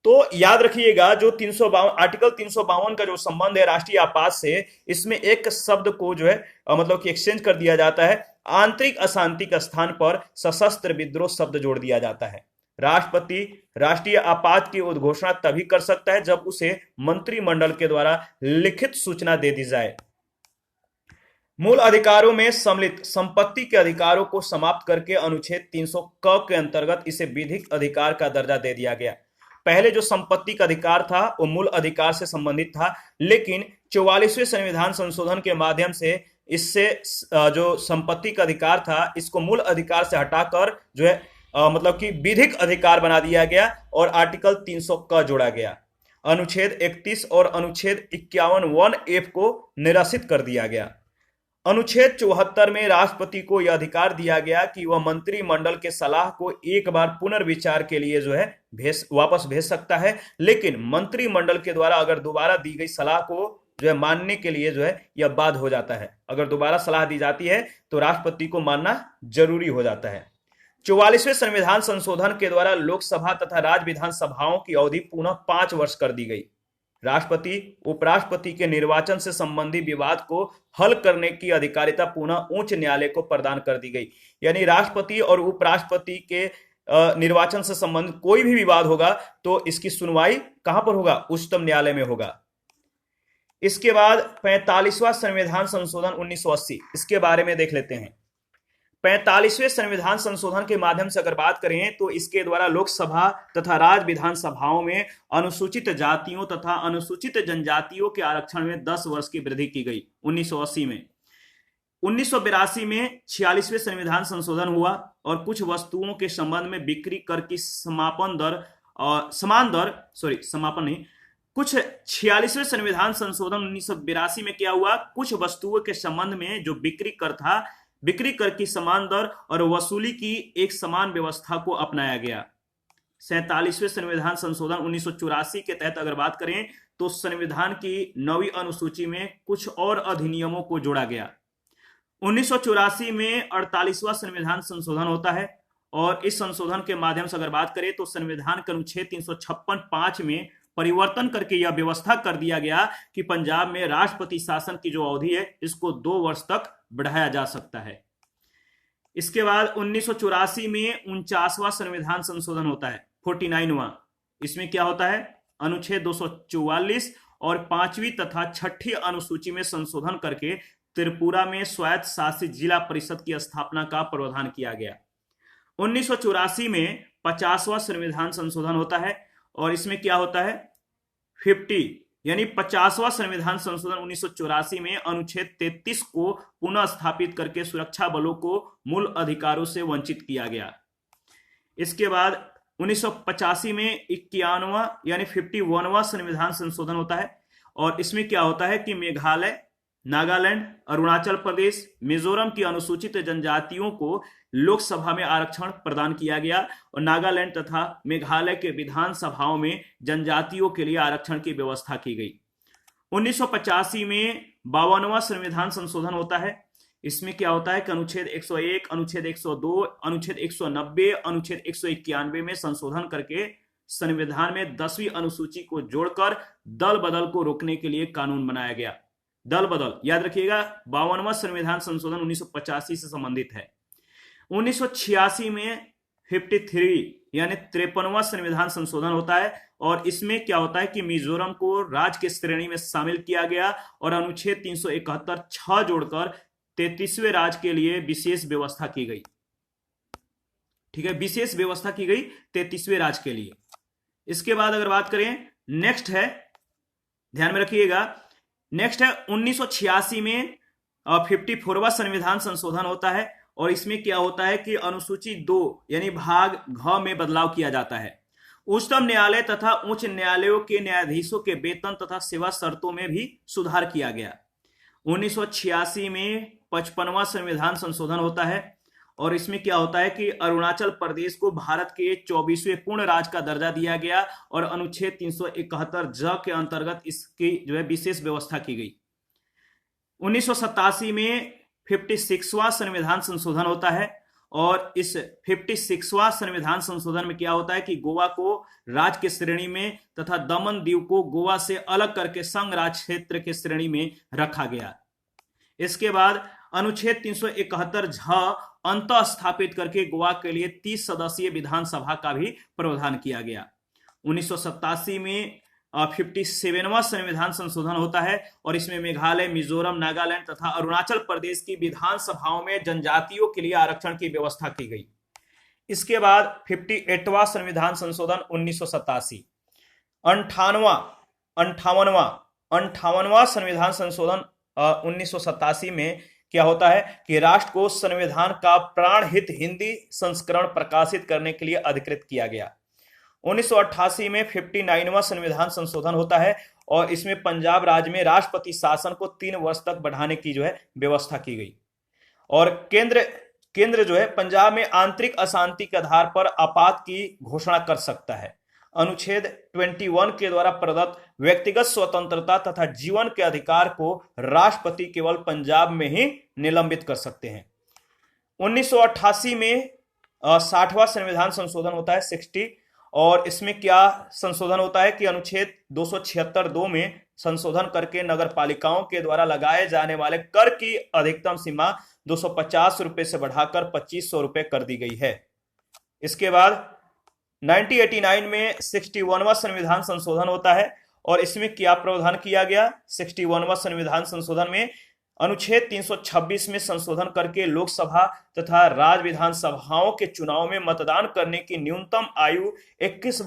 तो याद रखिएगा जो 352 आर्टिकल 352 का जो संबंध है राष्ट्रीय आपात से, इसमें एक शब्द को जो है मतलब कि एक्सचेंज कर दिया जाता है, आंतरिक अशांति का स्थान पर सशस्त्र विद्रोह शब्द जोड़ दिया जाता है। राष्ट्रपति राष्ट्रीय आपात की उद्घोषणा तभी कर सकता है जब उसे मंत्रिमंडल के द्वारा लिखित सूचना दे दी जाए। मूल अधिकारों में सम्मिलित संपत्ति के अधिकारों को समाप्त करके अनुच्छेद 300 क के अंतर्गत इसे विधिक अधिकार का दर्जा दे दिया गया। पहले जो संपत्ति का अधिकार था वो मूल अधिकार से संबंधित था, लेकिन 44वें संविधान संशोधन के माध्यम से इससे जो संपत्ति का अधिकार था इसको मूल अधिकार से हटाकर जो है मतलब कि विधिक अधिकार बना दिया गया और आर्टिकल 300 क जोड़ा गया। अनुच्छेद 31 और अनुच्छेद 51(1)(f) को निरसित कर दिया गया। अनुच्छेद 74 में राष्ट्रपति को यह अधिकार दिया गया कि वह मंत्रिमंडल के सलाह को एक बार पुनर्विचार के लिए जो है वापस भेज सकता है, लेकिन मंत्रिमंडल के द्वारा अगर दोबारा दी गई सलाह को जो है मानने के लिए जो है यह बाध्य हो जाता है। अगर दोबारा सलाह दी जाती है तो राष्ट्रपति को मानना जरूरी हो जाता है। 44वें संविधान संशोधन के द्वारा लोकसभा तथा राज्य विधानसभाओं की अवधि पुनः 5 वर्ष कर दी गई। राष्ट्रपति उपराष्ट्रपति के निर्वाचन से संबंधी विवाद को हल करने की अधिकारिता पुनः उच्च न्यायालय को प्रदान कर दी गई। यानी राष्ट्रपति और उपराष्ट्रपति के निर्वाचन से संबंधित कोई भी विवाद होगा तो इसकी सुनवाई कहां पर होगा? उच्चतम न्यायालय में होगा। इसके बाद 45वां संविधान संशोधन 1980, इसके बारे में देख लेते हैं। 45वें संविधान संशोधन के माध्यम से अगर बात करें तो इसके द्वारा लोकसभा तथा राज्य विधानसभाओं में अनुसूचित जातियों तथा अनुसूचित जनजातियों के आरक्षण में 10 वर्ष की वृद्धि की गई 1980 में। 1982 में 46वें संविधान संशोधन हुआ और कुछ वस्तुओं के संबंध में बिक्री कर की कुछ 46वें संविधान संशोधन 1982 में क्या हुआ? कुछ वस्तुओं के संबंध में जो बिक्री कर था, बिक्री कर की समान दर और वसूली की एक समान व्यवस्था को अपनाया गया। 47वें संविधान संशोधन 1984 के तहत अगर बात करें तो संविधान की 9वीं अनुसूची में कुछ और अधिनियमों को जोड़ा गया। 1984 में 48वां संविधान संशोधन होता है और इस संशोधन के माध्यम से अगर बात करें तो संविधान के अनुच्छेद 356(5) में परिवर्तन करके यह व्यवस्था कर दिया गया कि पंजाब में राष्ट्रपति शासन की जो अवधि है इसको 2 वर्ष तक बढ़ाया जा सकता है। इसके बाद 1984 में 49वां संविधान संशोधन होता है, 49वां। इसमें क्या होता है? अनुच्छेद 244 और 5वीं तथा 6ठी अनुसूची में संशोधन करके त्रिपुरा में स्वायत्त शासित जिला परिषद की स्थापना का प्रावधान किया गया। 1984 में 50वां संविधान संशोधन होता है और इसमें क्या होता है? 50 यानी 50वां संविधान संशोधन 1984 में अनुच्छेद 33 को पुनः स्थापित करके सुरक्षा बलों को मूल अधिकारों से वंचित किया गया। इसके बाद 1985 में 51वां यानी 51वां संविधान संशोधन होता है और इसमें क्या होता है कि मेघालय, नागालैंड, अरुणाचल प्रदेश, मिजोरम की अनुसूचित जनजातियों को लोकसभा में आरक्षण प्रदान किया गया और नागालैंड तथा मेघालय के विधानसभाओं में जनजातियों के लिए आरक्षण की व्यवस्था की गई। 1985 में 52वां संविधान संशोधन होता है। इसमें क्या होता है कि अनुच्छेद 101, अनुच्छेद 102, अनुच्छेद 190, अनुच्छेद 191 में संशोधन करके संविधान में 10वीं अनुसूची को जोड़कर दल बदल को रोकने के लिए कानून बनाया गया। दल बदल याद रखिएगा, 52वां संविधान संशोधन 1985 से संबंधित है। 1986 में 53 यानी 53वां संविधान संशोधन होता है और इसमें क्या होता है कि मिजोरम को राज्य की श्रेणी में शामिल किया गया और अनुच्छेद 371(6) जोड़कर 33वें राज्य के लिए विशेष व्यवस्था की गई। ठीक है, विशेष व्यवस्था की गई 33वें राज्य के लिए। इसके बाद अगर बात करें, नेक्स्ट है, ध्यान में रखिएगा, नेक्स्ट है 1986 में 54वां संविधान संशोधन होता है और इसमें क्या होता है कि अनुसूची 2 यानी भाग घ में बदलाव किया जाता है। उच्चतम न्यायालय तथा उच्च न्यायालयों के न्यायाधीशों के वेतन तथा सेवा शर्तों में भी सुधार किया गया। 1986 में 55वां संविधान संशोधन होता है और इसमें क्या होता है कि अरुणाचल प्रदेश को भारत के 24वें पूर्ण राज्य का दर्जा दिया गया और अनुच्छेद 371(j) के अंतर्गत इसकी जो है विशेष व्यवस्था की गई। 1987 में 56वां संविधान संशोधन होता है और इस 56वां संविधान संशोधन में क्या होता है कि गोवा को राज्य की श्रेणी में तथा दमन दीव को गोवा से अलग करके संघ राज्य क्षेत्र की श्रेणी में रखा गया। इसके बाद अनुच्छेद 371 झ अंतः स्थापित करके गोवा के लिए 30 सदस्यीय विधानसभा का भी प्रावधान किया गया। 1987 में 57वां संविधान संशोधन होता है और इसमें मेघालय, मिजोरम, नागालैंड तथा अरुणाचल प्रदेश की विधानसभाओं में जनजातियों के लिए आरक्षण की व्यवस्था की गई। इसके बाद 58वां संविधान संशोधन 1987, 58वां संविधान संशोधन 1987 में क्या होता है कि राष्ट्र को संविधान का प्राणहित हिंदी संस्करण प्रकाशित करने के लिए अधिकृत किया गया। 1988 में 59वां संविधान संशोधन होता है और इसमें पंजाब राज्य में राष्ट्रपति शासन को 3 वर्ष तक बढ़ाने की जो है व्यवस्था की गई। और केंद्र जो है पंजाब में आंतरिक अशांति के आधार पर आपात की घोषणा कर सकता है। अनुच्छेद 21 के द्वारा प्रदत्त व्यक्तिगत स्वतंत्रता तथा जीवन के अधिकार को राष्ट्रपति केवल पंजाब में ही निलंबित कर सकते हैं। 1988 में 60वां संविधान संशोधन होता है 60, और इसमें क्या संशोधन होता है कि अनुच्छेद 276(2) में संशोधन करके नगर पालिकाओं के द्वारा लगाए जाने वाले कर की अधिकतम सीमा 250 रुपए से बढ़ाकर 2500 रुपए कर दी गई है। इसके बाद 1989 में 61वां संविधान संशोधन होता है और इसमें क्या प्रावधान किया गया। 61वां संविधान संशोधन में अनुच्छेद 326 में संशोधन करके लोकसभा तथा राज्य विधानसभाओं के चुनाव में मतदान करने की न्यूनतम आयु 21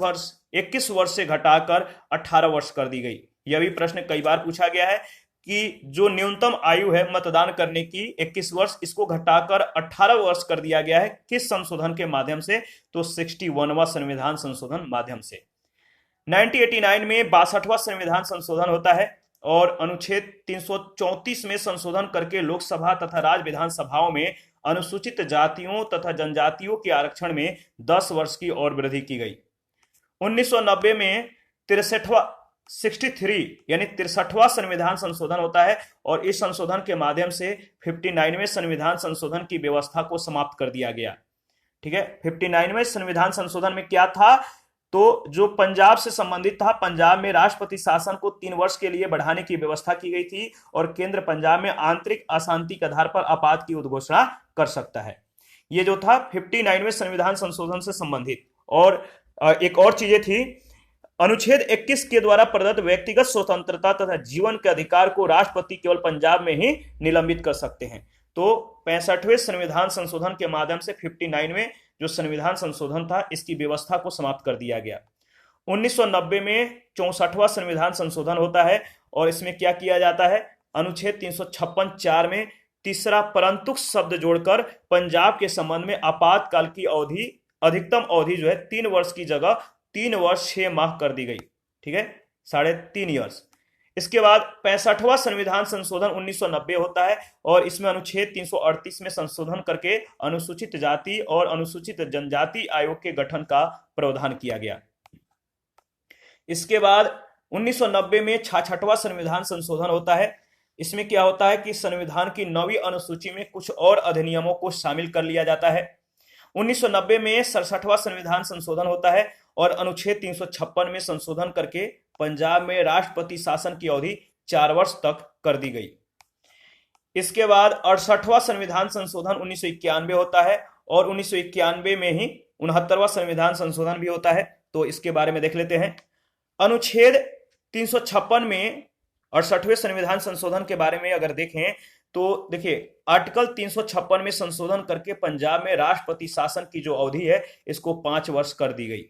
वर्ष से घटाकर 18 वर्ष कर दी गई। यह भी प्रश्न कई बार पूछा गया है कि जो न्यूनतम आयु है मतदान करने की 21 वर्ष, इसको घटाकर 18 वर्ष कर दिया गया है। किस संशोधन के माध्यम से, तो 61वां संविधान संशोधन माध्यम से। 1989 में 62वां संविधान संशोधन होता है और अनुच्छेद 334 में संशोधन करके लोकसभा तथा राज्य विधानसभाओं में अनुसूचित जातियों तथा जनजातियों के आरक्षण में 10 वर्ष की और वृद्धि की गई। 1990 में 63वां संविधान संशोधन होता है और इस संशोधन के माध्यम से 59वें संविधान संशोधन की व्यवस्था को समाप्त कर दिया गया। ठीक है, 59वें संविधान संशोधन में क्या था, तो जो पंजाब से संबंधित था, पंजाब में राष्ट्रपति शासन को 3 वर्ष के लिए बढ़ाने की व्यवस्था की गई थी और केंद्र पंजाब में आंतरिक अशांति के आधार पर आपात की उद्घोषणा कर सकता है। ये जो था 59वें संविधान संशोधन से संबंधित। और एक और चीजें थी, अनुच्छेद 21 के द्वारा प्रदत्त व्यक्तिगत स्वतंत्रता तथा जीवन के अधिकार को राष्ट्रपति केवल पंजाब में ही निलंबित कर सकते हैं। तो 65वें संविधान संशोधन के माध्यम से 59वें जो संविधान संशोधन था, इसकी व्यवस्था को समाप्त कर दिया गया। 1990 में 64वां संविधान संशोधन होता है और इसमें क्या किया जाता है, अनुच्छेद 356(4) में तीसरा परंतु शब्द जोड़कर पंजाब के संबंध में आपातकाल की अवधि, अधिकतम अवधि जो है 3 वर्ष की जगह 3 वर्ष 6 माह कर दी गई। ठीक है, 3.5 ईयर्स। इसके बाद 65वां संविधान संशोधन 1990 होता है और इसमें अनुच्छेद 338 में संशोधन करके अनुसूचित जाति और अनुसूचित जनजाति आयोग के गठन का प्रावधान किया गया। इसके बाद 1990 में 66वां संविधान संशोधन होता है। इसमें क्या होता है कि संविधान की 9वीं अनुसूची में कुछ और अधिनियमों को शामिल कर लिया जाता है। 1990 में 67वां संविधान संशोधन होता है और अनुच्छेद 356 में संशोधन करके पंजाब में राष्ट्रपति शासन की अवधि 4 वर्ष तक कर दी गई। इसके बाद 68वां संविधान संशोधन 1991 होता है और 1991 में ही 69वां संविधान संशोधन भी होता है। तो इसके बारे में देख लेते हैं। अनुच्छेद 356 में 68वें संविधान संशोधन के बारे में अगर देखें तो देखिए, आर्टिकल 356 में संशोधन करके पंजाब में राष्ट्रपति शासन की जो अवधि है इसको 5 वर्ष कर दी गई।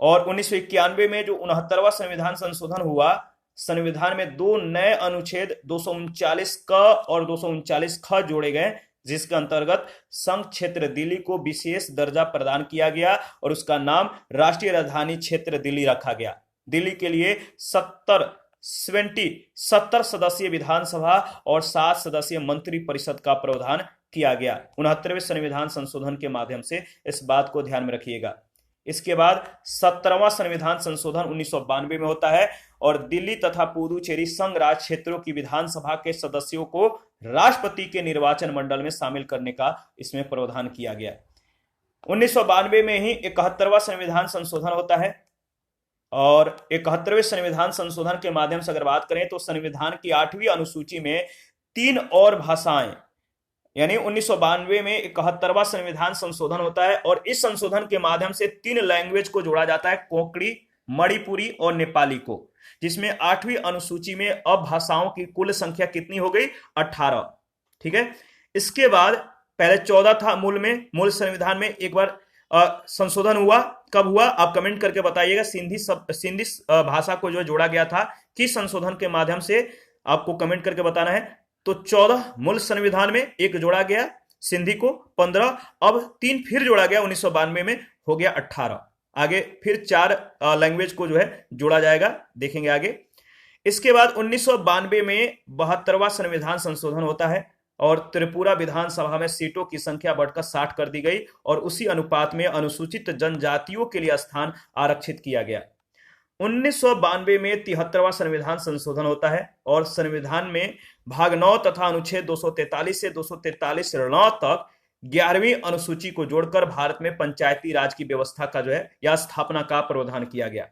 और 1991 में जो 69वां संविधान संशोधन हुआ, संविधान में 2 नए अनुच्छेद 239 क और 239 ख जोड़े गए, जिसके अंतर्गत संघ क्षेत्र दिल्ली को विशेष दर्जा प्रदान किया गया और उसका नाम राष्ट्रीय राजधानी क्षेत्र दिल्ली रखा गया। दिल्ली के लिए 70 सदस्यीय विधानसभा और 7 सदस्यीय मंत्री परिषद का प्रावधान किया गया। 69वें संविधान संशोधन के माध्यम से इस बात को ध्यान में रखिएगा। इसके बाद 17वां संविधान संशोधन 1992 में होता है और दिल्ली तथा पुदुचेरी संघ राज्य क्षेत्रों की विधानसभा के सदस्यों को राष्ट्रपति के निर्वाचन मंडल में शामिल करने का इसमें प्रावधान किया गया। 1992 में ही 71वां संविधान संशोधन होता है और 71वें संविधान संशोधन के माध्यम से अगर बात करें तो संविधान की 8वीं अनुसूची में 3 और भाषाएं यानी 1992 में 71वां संविधान संशोधन होता है और इस संशोधन के माध्यम से 3 लैंग्वेज को जोड़ा जाता है, कोंकणी, मणिपुरी और नेपाली को, जिसमें 8वीं अनुसूची में अब भाषाओं की कुल संख्या कितनी हो गई? 18। ठीक है। इसके बाद पहले 14 था मूल संविधान में, एक बार संशोधन हुआ। कब हुआ आप कमेंट करके बताइएगा। सिंधी भाषा को जो जोड़ा गया था, किस संशोधन के माध्यम से, आपको कमेंट करके बताना है। तो 14 मूल संविधान में एक जोड़ा गया सिंधी को, 15, अब 3 फिर जोड़ा गया 1992 में, हो गया 18। आगे फिर 4 लैंग्वेज को जो है जोड़ा जाएगा, देखेंगे आगे। इसके बाद 1992 में 72वां संविधान संशोधन होता है और त्रिपुरा विधानसभा में सीटों की संख्या बढ़कर 60 कर दी गई और उसी अनुपात में अनुसूचित जनजातियों के लिए स्थान आरक्षित किया गया। 1992 में 73वां संविधान संशोधन होता है और संविधान में भाग 9 तथा अनुच्छेद 243 से 243(9) तक 11वीं अनुसूची को जोड़कर भारत में पंचायती राज की व्यवस्था का जो है या स्थापना का प्रावधान किया गया।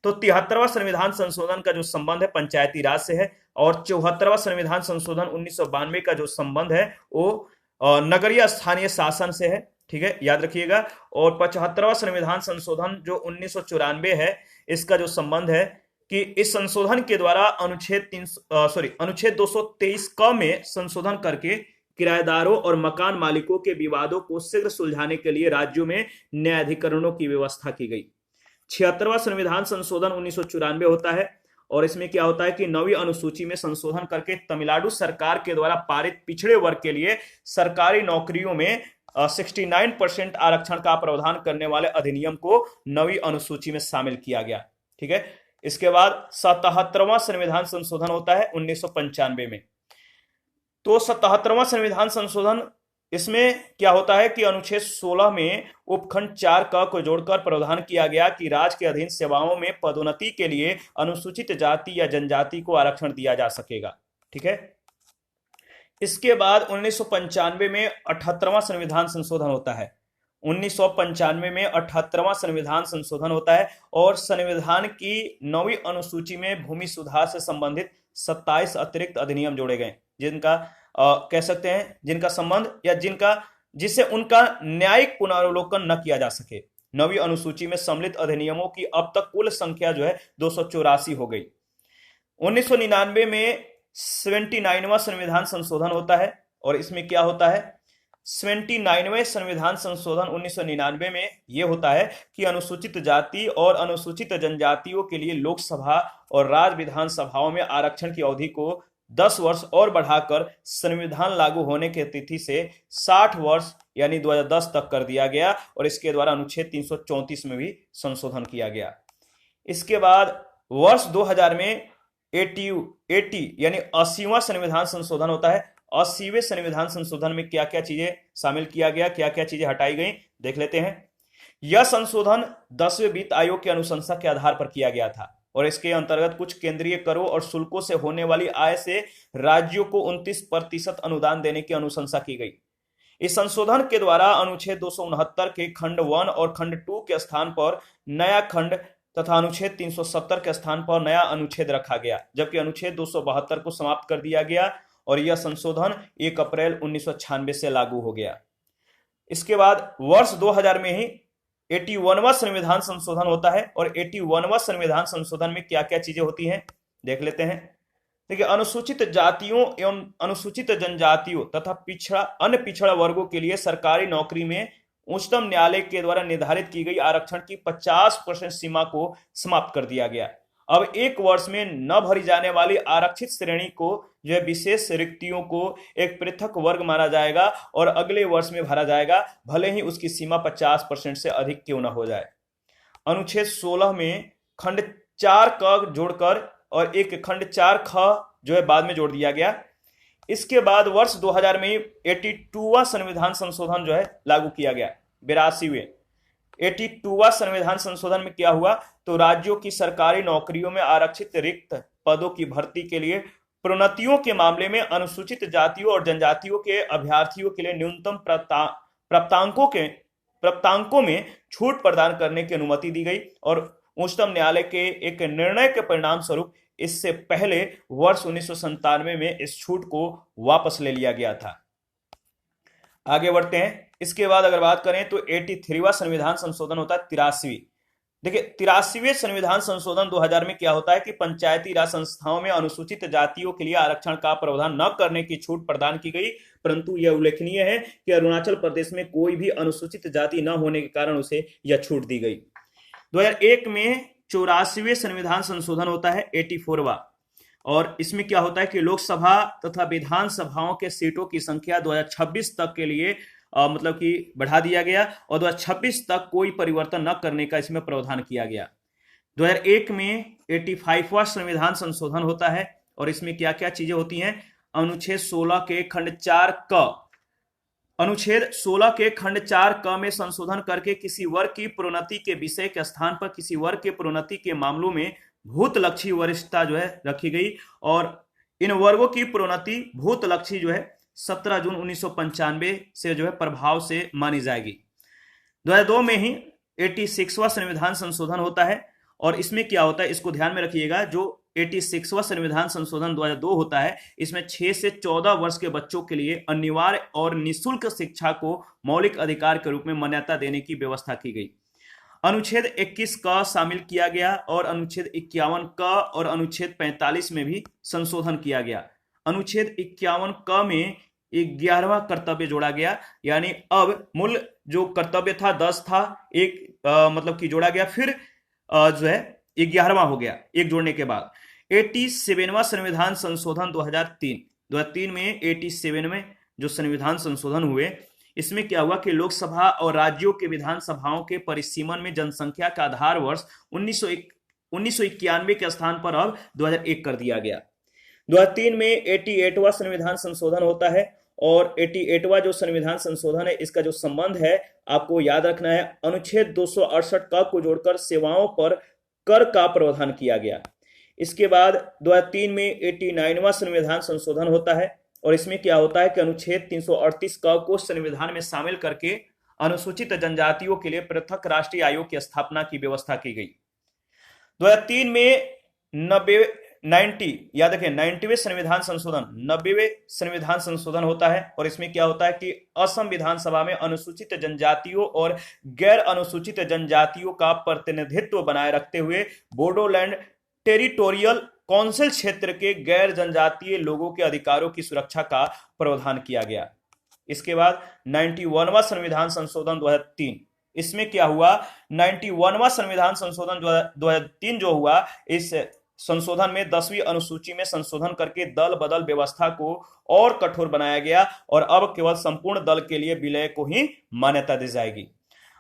तो 73वां संविधान संशोधन का जो संबंध है पंचायती राज से है और 74वां संविधान संशोधन 1992 का जो संबंध है वो नगरीय स्थानीय शासन से है। ठीक है, याद रखिएगा। और 75वां संविधान संशोधन जो 1994 है, इसका जो संबंध है कि इस संशोधन के द्वारा अनुच्छेद 223 क में संशोधन करके किराएदारों और मकान मालिकों के विवादों को शीघ्र सुलझाने के लिए राज्यों में न्यायाधिकरणों की व्यवस्था की गई। 76वां संविधान संशोधन 1994 होता है और इसमें क्या होता है कि 9वीं अनुसूची में संशोधन करके तमिलनाडु सरकार के द्वारा पारित पिछड़े वर्ग के लिए सरकारी नौकरियों में 69% आरक्षण का प्रावधान करने वाले अधिनियम को 9वीं अनुसूची में शामिल किया गया। ठीक है। इसके बाद 77वां संविधान संशोधन होता है 1995 में। तो 77वां संविधान संशोधन, इसमें क्या होता है कि अनुच्छेद 16 में उपखंड 4 क को जोड़कर प्रावधान किया गया कि राज्य के अधीन सेवाओं में पदोन्नति के लिए अनुसूचित जाति या जनजाति को आरक्षण दिया जा सकेगा। ठीक है। इसके बाद 1995 में 78वां संविधान संशोधन होता है। 1995 में 78वां संविधान संशोधन होता है और संविधान की 9वीं अनुसूची में भूमि सुधार से संबंधित 27 अतिरिक्त अधिनियम जोड़े गए, जिनका कह सकते हैं जिनका संबंध या जिससे उनका न्यायिक पुनरावलोकन न किया जा सके। 9वीं अनुसूची में सम्मिलित अधिनियमों की अब तक कुल संख्या जो है 284 हो गई। 1999 में 79वां संविधान संशोधन होता है और इसमें क्या होता है, 79वें संविधान संशोधन 1999 में यह होता है कि अनुसूचित जाति और अनुसूचित जनजातियों के लिए लोकसभा और राज्य विधानसभाओं में आरक्षण की अवधि को 10 वर्ष और बढ़ाकर संविधान लागू होने की तिथि से 60 वर्ष यानी 2010 तक कर दिया गया और इसके द्वारा अनुच्छेद 334 में भी संशोधन किया गया। इसके बाद वर्ष 2000 में 80 यानी 80वां संविधान संशोधन होता है। 80वें संविधान संशोधन में क्या क्या चीजें शामिल किया गया, क्या क्या चीजें हटाई गई, देख लेते हैं। यह संशोधन 10वें वित्त आयोग की अनुशंसा के आधार पर किया गया था और इसके अंतर्गत कुछ केंद्रीय करों और शुल्कों से होने वाली आय से राज्यों को 29% अनुदान देने की अनुशंसा की गई। इस संशोधन के द्वारा अनुच्छेद 269 के खंड 1 और खंड 2 के स्थान पर नया खंड तथा अनुच्छेद 370 के स्थान पर नया अनुच्छेद रखा गया, जबकि अनुच्छेद 272 को समाप्त कर दिया गया और यह संशोधन 1 अप्रैल 1996 से लागू हो गया। इसके बाद वर्ष 2000 में ही 81वां संविधान संशोधन होता है और 81वां संविधान संशोधन में क्या क्या चीजें होती हैं, देख लेते हैं। देखिए, अनुसूचित जातियों एवं अनुसूचित जनजातियों तथा अन्य पिछड़ा वर्गों के लिए सरकारी नौकरी में उच्चतम न्यायालय के द्वारा निर्धारित की गई आरक्षण की 50% सीमा को समाप्त कर दिया गया। अब 1 वर्ष में न भरी जाने वाली आरक्षित श्रेणी को जो है विशेष रिक्तियों को एक पृथक वर्ग माना जाएगा और अगले वर्ष में भरा जाएगा, भले ही उसकी सीमा 50% से अधिक क्यों न हो जाए। अनुच्छेद 16 में खंड 4 क जोड़कर और एक खंड 4 ख जो है बाद में जोड़ दिया गया। इसके बाद वर्ष 2000 में 82वां संविधान संशोधन जो है लागू किया गया। 82वां संविधान संशोधन में क्या हुआ, तो राज्यों की सरकारी नौकरियों में आरक्षित रिक्त पदों की भर्ती के लिए प्रोन्नतियों के मामले में अनुसूचित जातियों और जनजातियों के अभ्यर्थियों के लिए न्यूनतम प्राप्तांकों में छूट प्रदान करने की अनुमति दी गई और उच्चतम न्यायालय के एक निर्णय के परिणाम स्वरूप इससे पहले वर्ष 1997 में इस छूट को वापस ले लिया गया था। आगे बढ़ते हैं। इसके बाद अगर बात करें तो 83वां संविधान संशोधन होता है 83। देखिए 83वें संविधान संशोधन 2000 में क्या होता है कि पंचायती राज संस्थाओं में अनुसूचित जातियों के लिए आरक्षण का प्रावधान न करने की छूट प्रदान की गई, परंतु यह उल्लेखनीय है कि अरुणाचल प्रदेश में कोई भी अनुसूचित जाति न होने के कारण उसे यह छूट दी गई। 2001 में 84वें संविधान संशोधन होता है 84वां, और इसमें क्या होता है कि लोकसभा तथा विधानसभाओं के सीटों की संख्या 2026 तक के लिए मतलब कि बढ़ा दिया गया, और 2026 तक कोई परिवर्तन न करने का इसमें प्रावधान किया गया। 2001 में 85वां संविधान संशोधन होता है, और इसमें क्या क्या चीजें होती हैं। अनुच्छेद 16 के खंड 4 क, अनुच्छेद 16 के खंड 4 क में संशोधन करके किसी वर्ग की प्रोन्नति के विषय के स्थान पर किसी वर्ग के प्रोन्नति के मामलों में भूतलक्षी वरिष्ठता जो है रखी गई, और इन वर्गों की प्रोन्नति भूतलक्षी जो है 17 जून 1995 से जो है प्रभाव से मानी जाएगी। 2002 में ही 86वां संविधान संशोधन होता है, और इसमें क्या होता है इसको ध्यान में रखिएगा। जो 86वां संविधान संशोधन 2002 होता है, इसमें 6 से 14 वर्ष के बच्चों के लिए अनिवार्य और निःशुल्क शिक्षा को मौलिक अधिकार के रूप में मान्यता देने की व्यवस्था की गई। अनुच्छेद 21 का शामिल किया गया, और अनुच्छेद 51 का और अनुच्छेद 45 में भी संशोधन किया गया। अनुच्छेद 51 का में 11वां कर्तव्य जोड़ा गया, यानी अब मूल जो कर्तव्य था 10 था, एक मतलब कि जोड़ा गया, फिर जो है 11वां हो गया एक जोड़ने के बाद। 87वां संविधान संशोधन 2003 में 87 में जो संविधान संशोधन हुए, इसमें क्या हुआ कि लोकसभा और राज्यों के विधानसभाओं के परिसीमन में जनसंख्या का आधार वर्ष 1991 के स्थान पर अब 2001 कर दिया गया। 2003 में 88वां संविधान संशोधन होता है, और 88वां जो संविधान संशोधन है इसका जो संबंध है आपको याद रखना है। अनुच्छेद 268 क को जोड़कर सेवाओं पर कर का प्रावधान किया गया। इसके बाद 2003 में 89वां संविधान संशोधन होता है, और इसमें क्या होता है कि अनुच्छेद 338 क को संविधान में शामिल करके अनुसूचित जनजातियों के लिए पृथक राष्ट्रीय आयोग की स्थापना की व्यवस्था की गई। 2003 में 90वें संविधान संशोधन 90वें संविधान संशोधन होता है, और इसमें क्या होता है कि असम विधानसभा में अनुसूचित जनजातियों और गैर अनुसूचित जनजातियों का प्रतिनिधित्व बनाए रखते हुए बोडोलैंड टेरिटोरियल काउंसिल क्षेत्र के गैर जनजातीय लोगों के अधिकारों की सुरक्षा का प्रावधान किया गया। इसके बाद 91वां संविधान संशोधन 2003, इसमें क्या हुआ, 91वां संविधान संशोधन 2003 जो हुआ, इस संशोधन में 10वीं अनुसूची में संशोधन करके दल बदल व्यवस्था को और कठोर बनाया गया, और अब केवल संपूर्ण दल के लिए विलय को ही मान्यता दी जाएगी।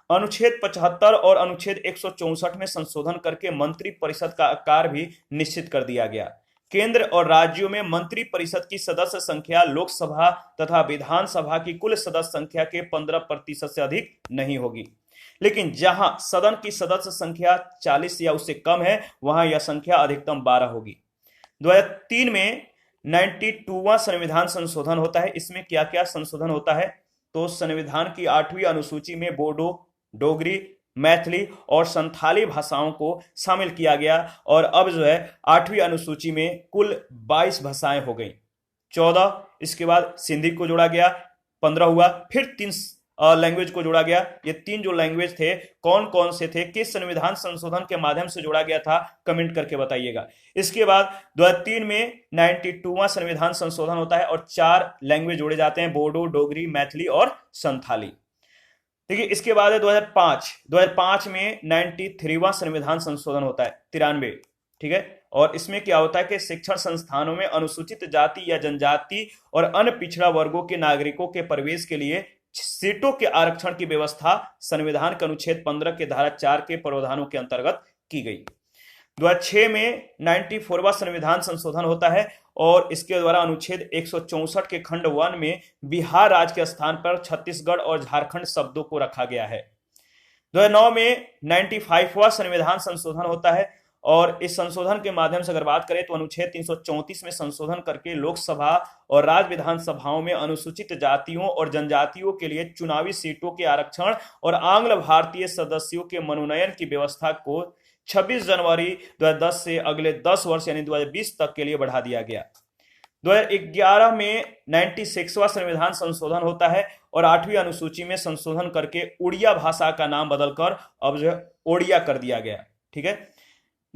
अनुच्छेद 75 और अनुच्छेद 164 में संशोधन करके मंत्री परिषद का आकार भी निश्चित कर दिया गया। केंद्र और राज्यों में मंत्री परिषद की सदस्य संख्या लोकसभा तथा विधानसभा की कुल सदस्य संख्या के 15% से अधिक नहीं होगी, लेकिन जहां सदन की सदस्य संख्या 40 या उससे कम है वहां यह संख्या अधिकतम 12 होगी। 2003 में 92वां संविधान संशोधन होता है। इसमें क्या क्या संशोधन होता है, तो संविधान की 8वीं अनुसूची में बोडो, डोगरी, मैथिली और संथाली भाषाओं को शामिल किया गया, और अब जो है 8वीं अनुसूची में कुल 22 भाषाएं हो गई। 14 इसके बाद सिंधी को जोड़ा गया, 15 हुआ, फिर 3 लैंग्वेज को जोड़ा गया। ये 3 जो लैंग्वेज थे कौन कौन से थे, किस संविधान संशोधन के माध्यम से जोड़ा गया था, कमेंट करके बताइएगा। इसके बाद 2003 में 92वां संविधान संशोधन होता है, और 4 लैंग्वेज जोड़े जाते हैं, बोडो, डोगरी, मैथिली और संथाली। देखिए इसके बाद है 2005 में 93वां संविधान संशोधन होता है, 93, ठीक है। और इसमें क्या होता है कि शिक्षण संस्थानों में अनुसूचित जाति या जनजाति और अन्य पिछड़ा वर्गों के नागरिकों के प्रवेश के लिए सीटों के आरक्षण की व्यवस्था संविधान के अनुच्छेद 15 के धारा 4 के प्रावधानों के अंतर्गत की गई। 2006 में 94वां संविधान संशोधन होता है, और इसके द्वारा अनुच्छेद 164 के खंड 1 में बिहार राज्य के स्थान पर छत्तीसगढ़ और झारखंड शब्दों को रखा गया है। 2009 में 95वां संविधान संशोधन होता है, और इस संशोधन के माध्यम से अगर बात करें तो अनुच्छेद 334 में संशोधन करके लोकसभा और राज्य विधानसभाओं में अनुसूचित जातियों और जनजातियों के लिए चुनावी सीटों के आरक्षण और आंग्ल भारतीय सदस्यों के मनोनयन की व्यवस्था को 26 जनवरी 2010 से अगले 10 वर्ष यानी 2020 तक के लिए बढ़ा दिया गया। 2011 में 96वां संविधान संशोधन होता है और 8वीं अनुसूची में संशोधन करके उड़िया भाषा का नाम बदलकर अब जो है ओडिया कर दिया गया। ठीक है,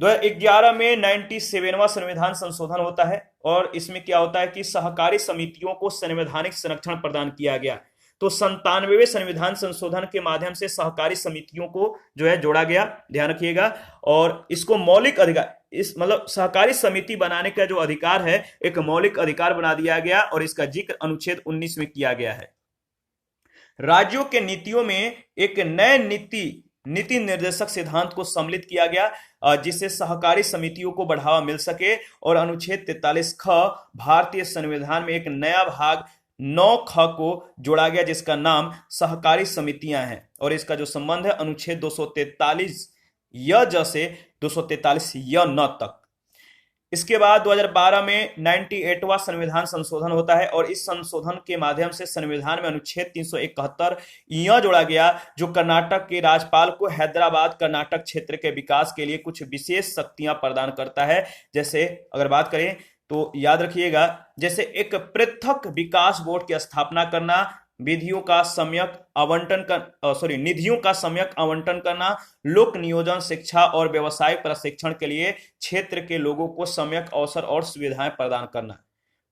2011 में 97वां संविधान संशोधन होता है और इसमें क्या होता है कि सहकारी समितियों को संवैधानिक संरक्षण प्रदान किया गया। तो 97वें संविधान संशोधन के माध्यम से सहकारी समितियों को जो है जोड़ा गया, ध्यान रखिएगा, और इसको मौलिक अधिकार, इस मतलब सहकारी समिति बनाने का जो अधिकार है एक मौलिक अधिकार बना दिया गया और इसका जिक्र अनुच्छेद 19 में किया गया है। राज्यों के नीतियों में एक नए नीति निर्देशक सिद्धांत को सम्मिलित किया गया जिससे सहकारी समितियों को बढ़ावा मिल सके और अनुच्छेद 43 ख भारतीय संविधान में एक नया भाग 9 ख को जोड़ा गया जिसका नाम सहकारी समितियां हैं और इसका जो संबंध है अनुच्छेद 243 य ज से 243 य न तक। इसके बाद 2012 में 98वां संविधान संशोधन होता है और इस संशोधन के माध्यम से संविधान में अनुच्छेद 371 यह जोड़ा गया जो कर्नाटक के राज्यपाल को हैदराबाद कर्नाटक क्षेत्र के विकास के लिए कुछ विशेष शक्तियां प्रदान करता है। जैसे अगर बात करें तो याद रखिएगा, जैसे एक पृथक विकास बोर्ड की स्थापना करना, निधियों का सम्यक आवंटन करना, लोक नियोजन, शिक्षा और व्यवसायिक प्रशिक्षण के लिए क्षेत्र के लोगों को सम्यक अवसर और सुविधाएं प्रदान करना।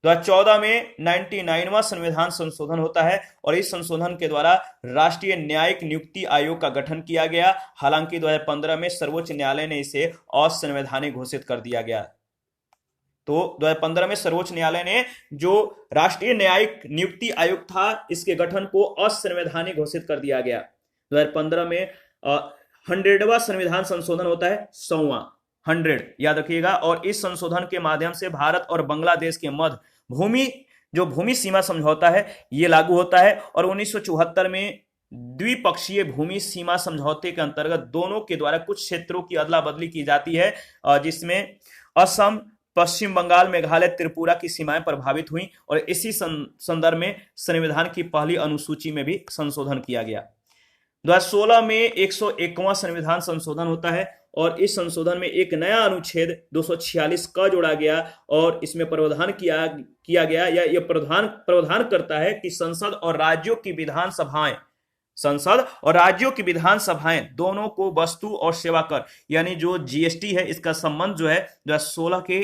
2014 में 99वां संविधान संशोधन होता है और इस संशोधन के द्वारा राष्ट्रीय न्यायिक नियुक्ति आयोग का गठन किया गया। हालांकि 2015 में सर्वोच्च न्यायालय ने इसे असंवैधानिक घोषित कर दिया गया। तो 2015 में सर्वोच्च न्यायालय ने जो राष्ट्रीय न्यायिक नियुक्ति आयोग था इसके गठन को असंवैधानिक घोषित कर दिया गया। 2015 में 100वां संविधान संशोधन होता है, 100वां 100 याद रखिएगा, और इस संशोधन के माध्यम से भारत और बांग्लादेश के मध्य भूमि सीमा समझौता है ये लागू होता है और 1974 में द्विपक्षीय भूमि सीमा समझौते के अंतर्गत दोनों के द्वारा कुछ क्षेत्रों की अदला बदली की जाती है जिसमें असम, पश्चिम बंगाल, मेघालय, त्रिपुरा की सीमाएं प्रभावित हुई और इसी संदर्भ में संविधान की पहली अनुसूची में भी संशोधन किया गया। 2016 में 101वां संविधान संशोधन होता है और इस संशोधन में एक नया अनुच्छेद 246 का जोड़ा गया और इसमें प्रावधान किया गया या यह प्रावधान करता है कि संसद और राज्यों की विधानसभाएं दोनों को वस्तु और सेवा कर यानी जो जीएसटी है इसका संबंध जो है 2016 के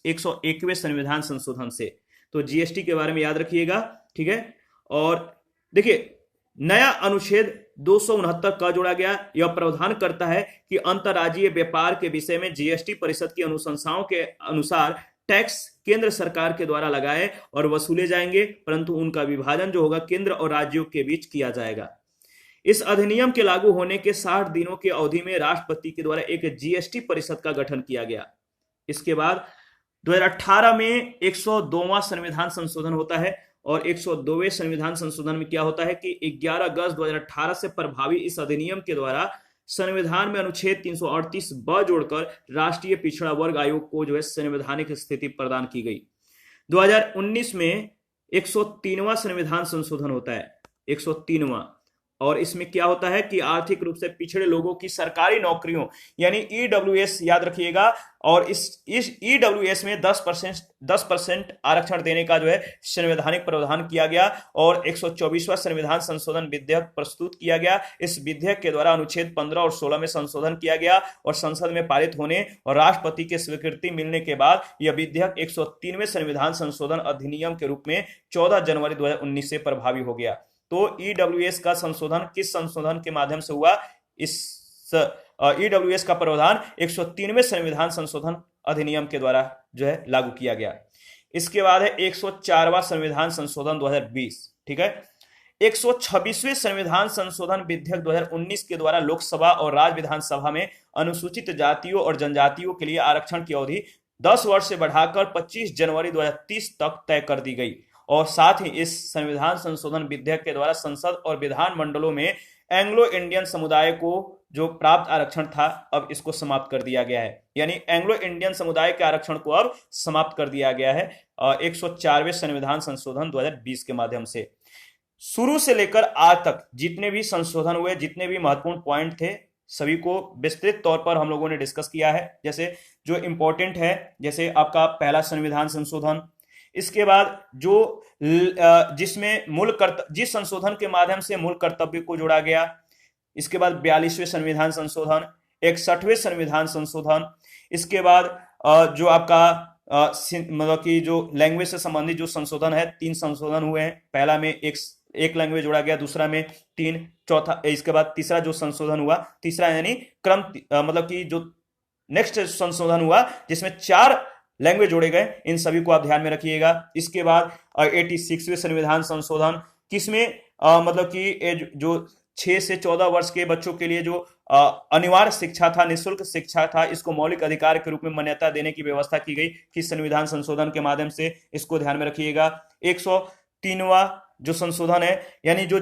101वें संविधान संशोधन से। तो जीएसटी के बारे में याद रखिएगा, ठीक है। और देखिए नया अनुच्छेद 269 का जोड़ा गया, यह प्रावधान करता है कि अंतर्राज्यीय व्यापार के विषय में जीएसटी परिषद की अनुशंसाओं के अनुसार टैक्स केंद्र सरकार के द्वारा लगाए और वसूले जाएंगे, परंतु उनका विभाजन जो होगा केंद्र और राज्यों के बीच किया जाएगा। इस अधिनियम के लागू होने के 60 दिनों की अवधि में राष्ट्रपति के द्वारा एक जीएसटी परिषद का गठन किया गया। इसके बाद 2018 में 102वां संविधान संशोधन होता है और 102वें संविधान संशोधन में क्या होता है कि 11 अगस्त 2018 से प्रभावी इस अधिनियम के द्वारा संविधान में अनुच्छेद 338 ब जोड़कर राष्ट्रीय पिछड़ा वर्ग आयोग को जो है संवैधानिक स्थिति प्रदान की गई। 2019 में 103वां संविधान संशोधन होता है, 103वां, और इसमें क्या होता है कि आर्थिक रूप से पिछड़े लोगों की सरकारी नौकरियों यानी ईडब्ल्यूएस याद रखिएगा, और इस ईडब्ल्यूएस में 10% आरक्षण देने का जो है संवैधानिक प्रावधान किया गया और 124वां संविधान संशोधन विधेयक प्रस्तुत किया गया। इस विधेयक के द्वारा अनुच्छेद 15 और 16 में संशोधन किया गया और संसद में पारित होने और राष्ट्रपति की स्वीकृति मिलने के बाद यह विधेयक 103वें संविधान संशोधन अधिनियम के रूप में 14 जनवरी 2019 से प्रभावी हो गया। तो ईडब्ल्यूएस का संशोधन किस संशोधन के माध्यम से हुआ? इस ईडब्ल्यूएस का प्रावधान 103वें संविधान संशोधन अधिनियम के द्वारा जो है लागू किया गया। इसके बाद है 104वां संविधान संशोधन 2020, ठीक है। 126वें संविधान संशोधन विधेयक 2019 के द्वारा लोकसभा और राज्य विधानसभा में अनुसूचित जातियों और जनजातियों के लिए आरक्षण की अवधि 10 वर्ष से बढ़ाकर 25 जनवरी 2030 तक तय कर दी गई और साथ ही इस संविधान संशोधन विधेयक के द्वारा संसद और विधान मंडलों में एंग्लो इंडियन समुदाय को जो प्राप्त आरक्षण था अब इसको समाप्त कर दिया गया है, यानी एंग्लो इंडियन समुदाय के आरक्षण को अब समाप्त कर दिया गया है 104वें संविधान संशोधन 2020 के माध्यम से। शुरू से लेकर आज तक जितने भी संशोधन हुए, जितने भी महत्वपूर्ण पॉइंट थे, सभी को विस्तृत तौर पर हम लोगों ने डिस्कस किया है। जैसे जो इंपॉर्टेंट है, जैसे आपका पहला संविधान संशोधन, इसके बाद जो जिसमें जिस संशोधन के माध्यम से मूल कर्तव्य को जोड़ा गया। इसके बाद 42वें संविधान संशोधन, 61वें संविधान संशोधन। इसके बाद जो आपका मतलब कि जो लैंग्वेज से संबंधित जो संशोधन है, 3 संशोधन हुए हैं। पहला में एक लैंग्वेज जोड़ा गया, दूसरा में 3, चौथा इसके बाद तीसरा जो संशोधन हुआ, तीसरा यानी क्रम मतलब कि जो नेक्स्ट संशोधन हुआ जिसमें 4 लैंग्वेज जोड़े गए, इन सभी को आप ध्यान में रखिएगा। इसके बाद 86वें संविधान संशोधन, किसमें मतलब कि जो 6 से 14 वर्ष के बच्चों के लिए जो अनिवार्य शिक्षा था, निःशुल्क शिक्षा था, इसको मौलिक अधिकार के रूप में मान्यता देने की व्यवस्था की गई किस संविधान संशोधन के माध्यम से, इसको ध्यान में रखिएगा। 103वां जो संशोधन है, यानी जो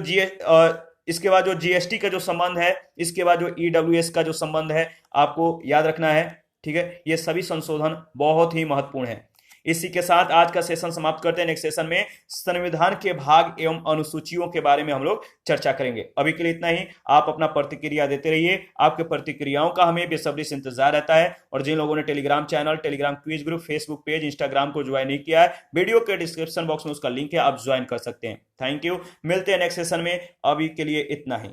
इसके बाद जो जीएसटी का जो संबंध है, इसके बाद जो ईडब्ल्यूएस का जो संबंध है, आपको याद रखना है। ठीक है, ये सभी संशोधन बहुत ही महत्वपूर्ण है। इसी के साथ आज का सेशन समाप्त करते हैं। नेक्स्ट सेशन में संविधान के भाग एवं अनुसूचियों के बारे में हम लोग चर्चा करेंगे। अभी के लिए इतना ही। आप अपना प्रतिक्रिया देते रहिए, आपके प्रतिक्रियाओं का हमें बेसब्री से इंतजार रहता है। और जिन लोगों ने Telegram channel, Telegram quiz group, Facebook page, Instagram को ज्वाइन नहीं किया है, वीडियो के डिस्क्रिप्शन बॉक्स में उसका लिंक है, आप ज्वाइन कर सकते हैं। थैंक यू, मिलते हैं नेक्स्ट सेशन में। अभी के लिए इतना ही।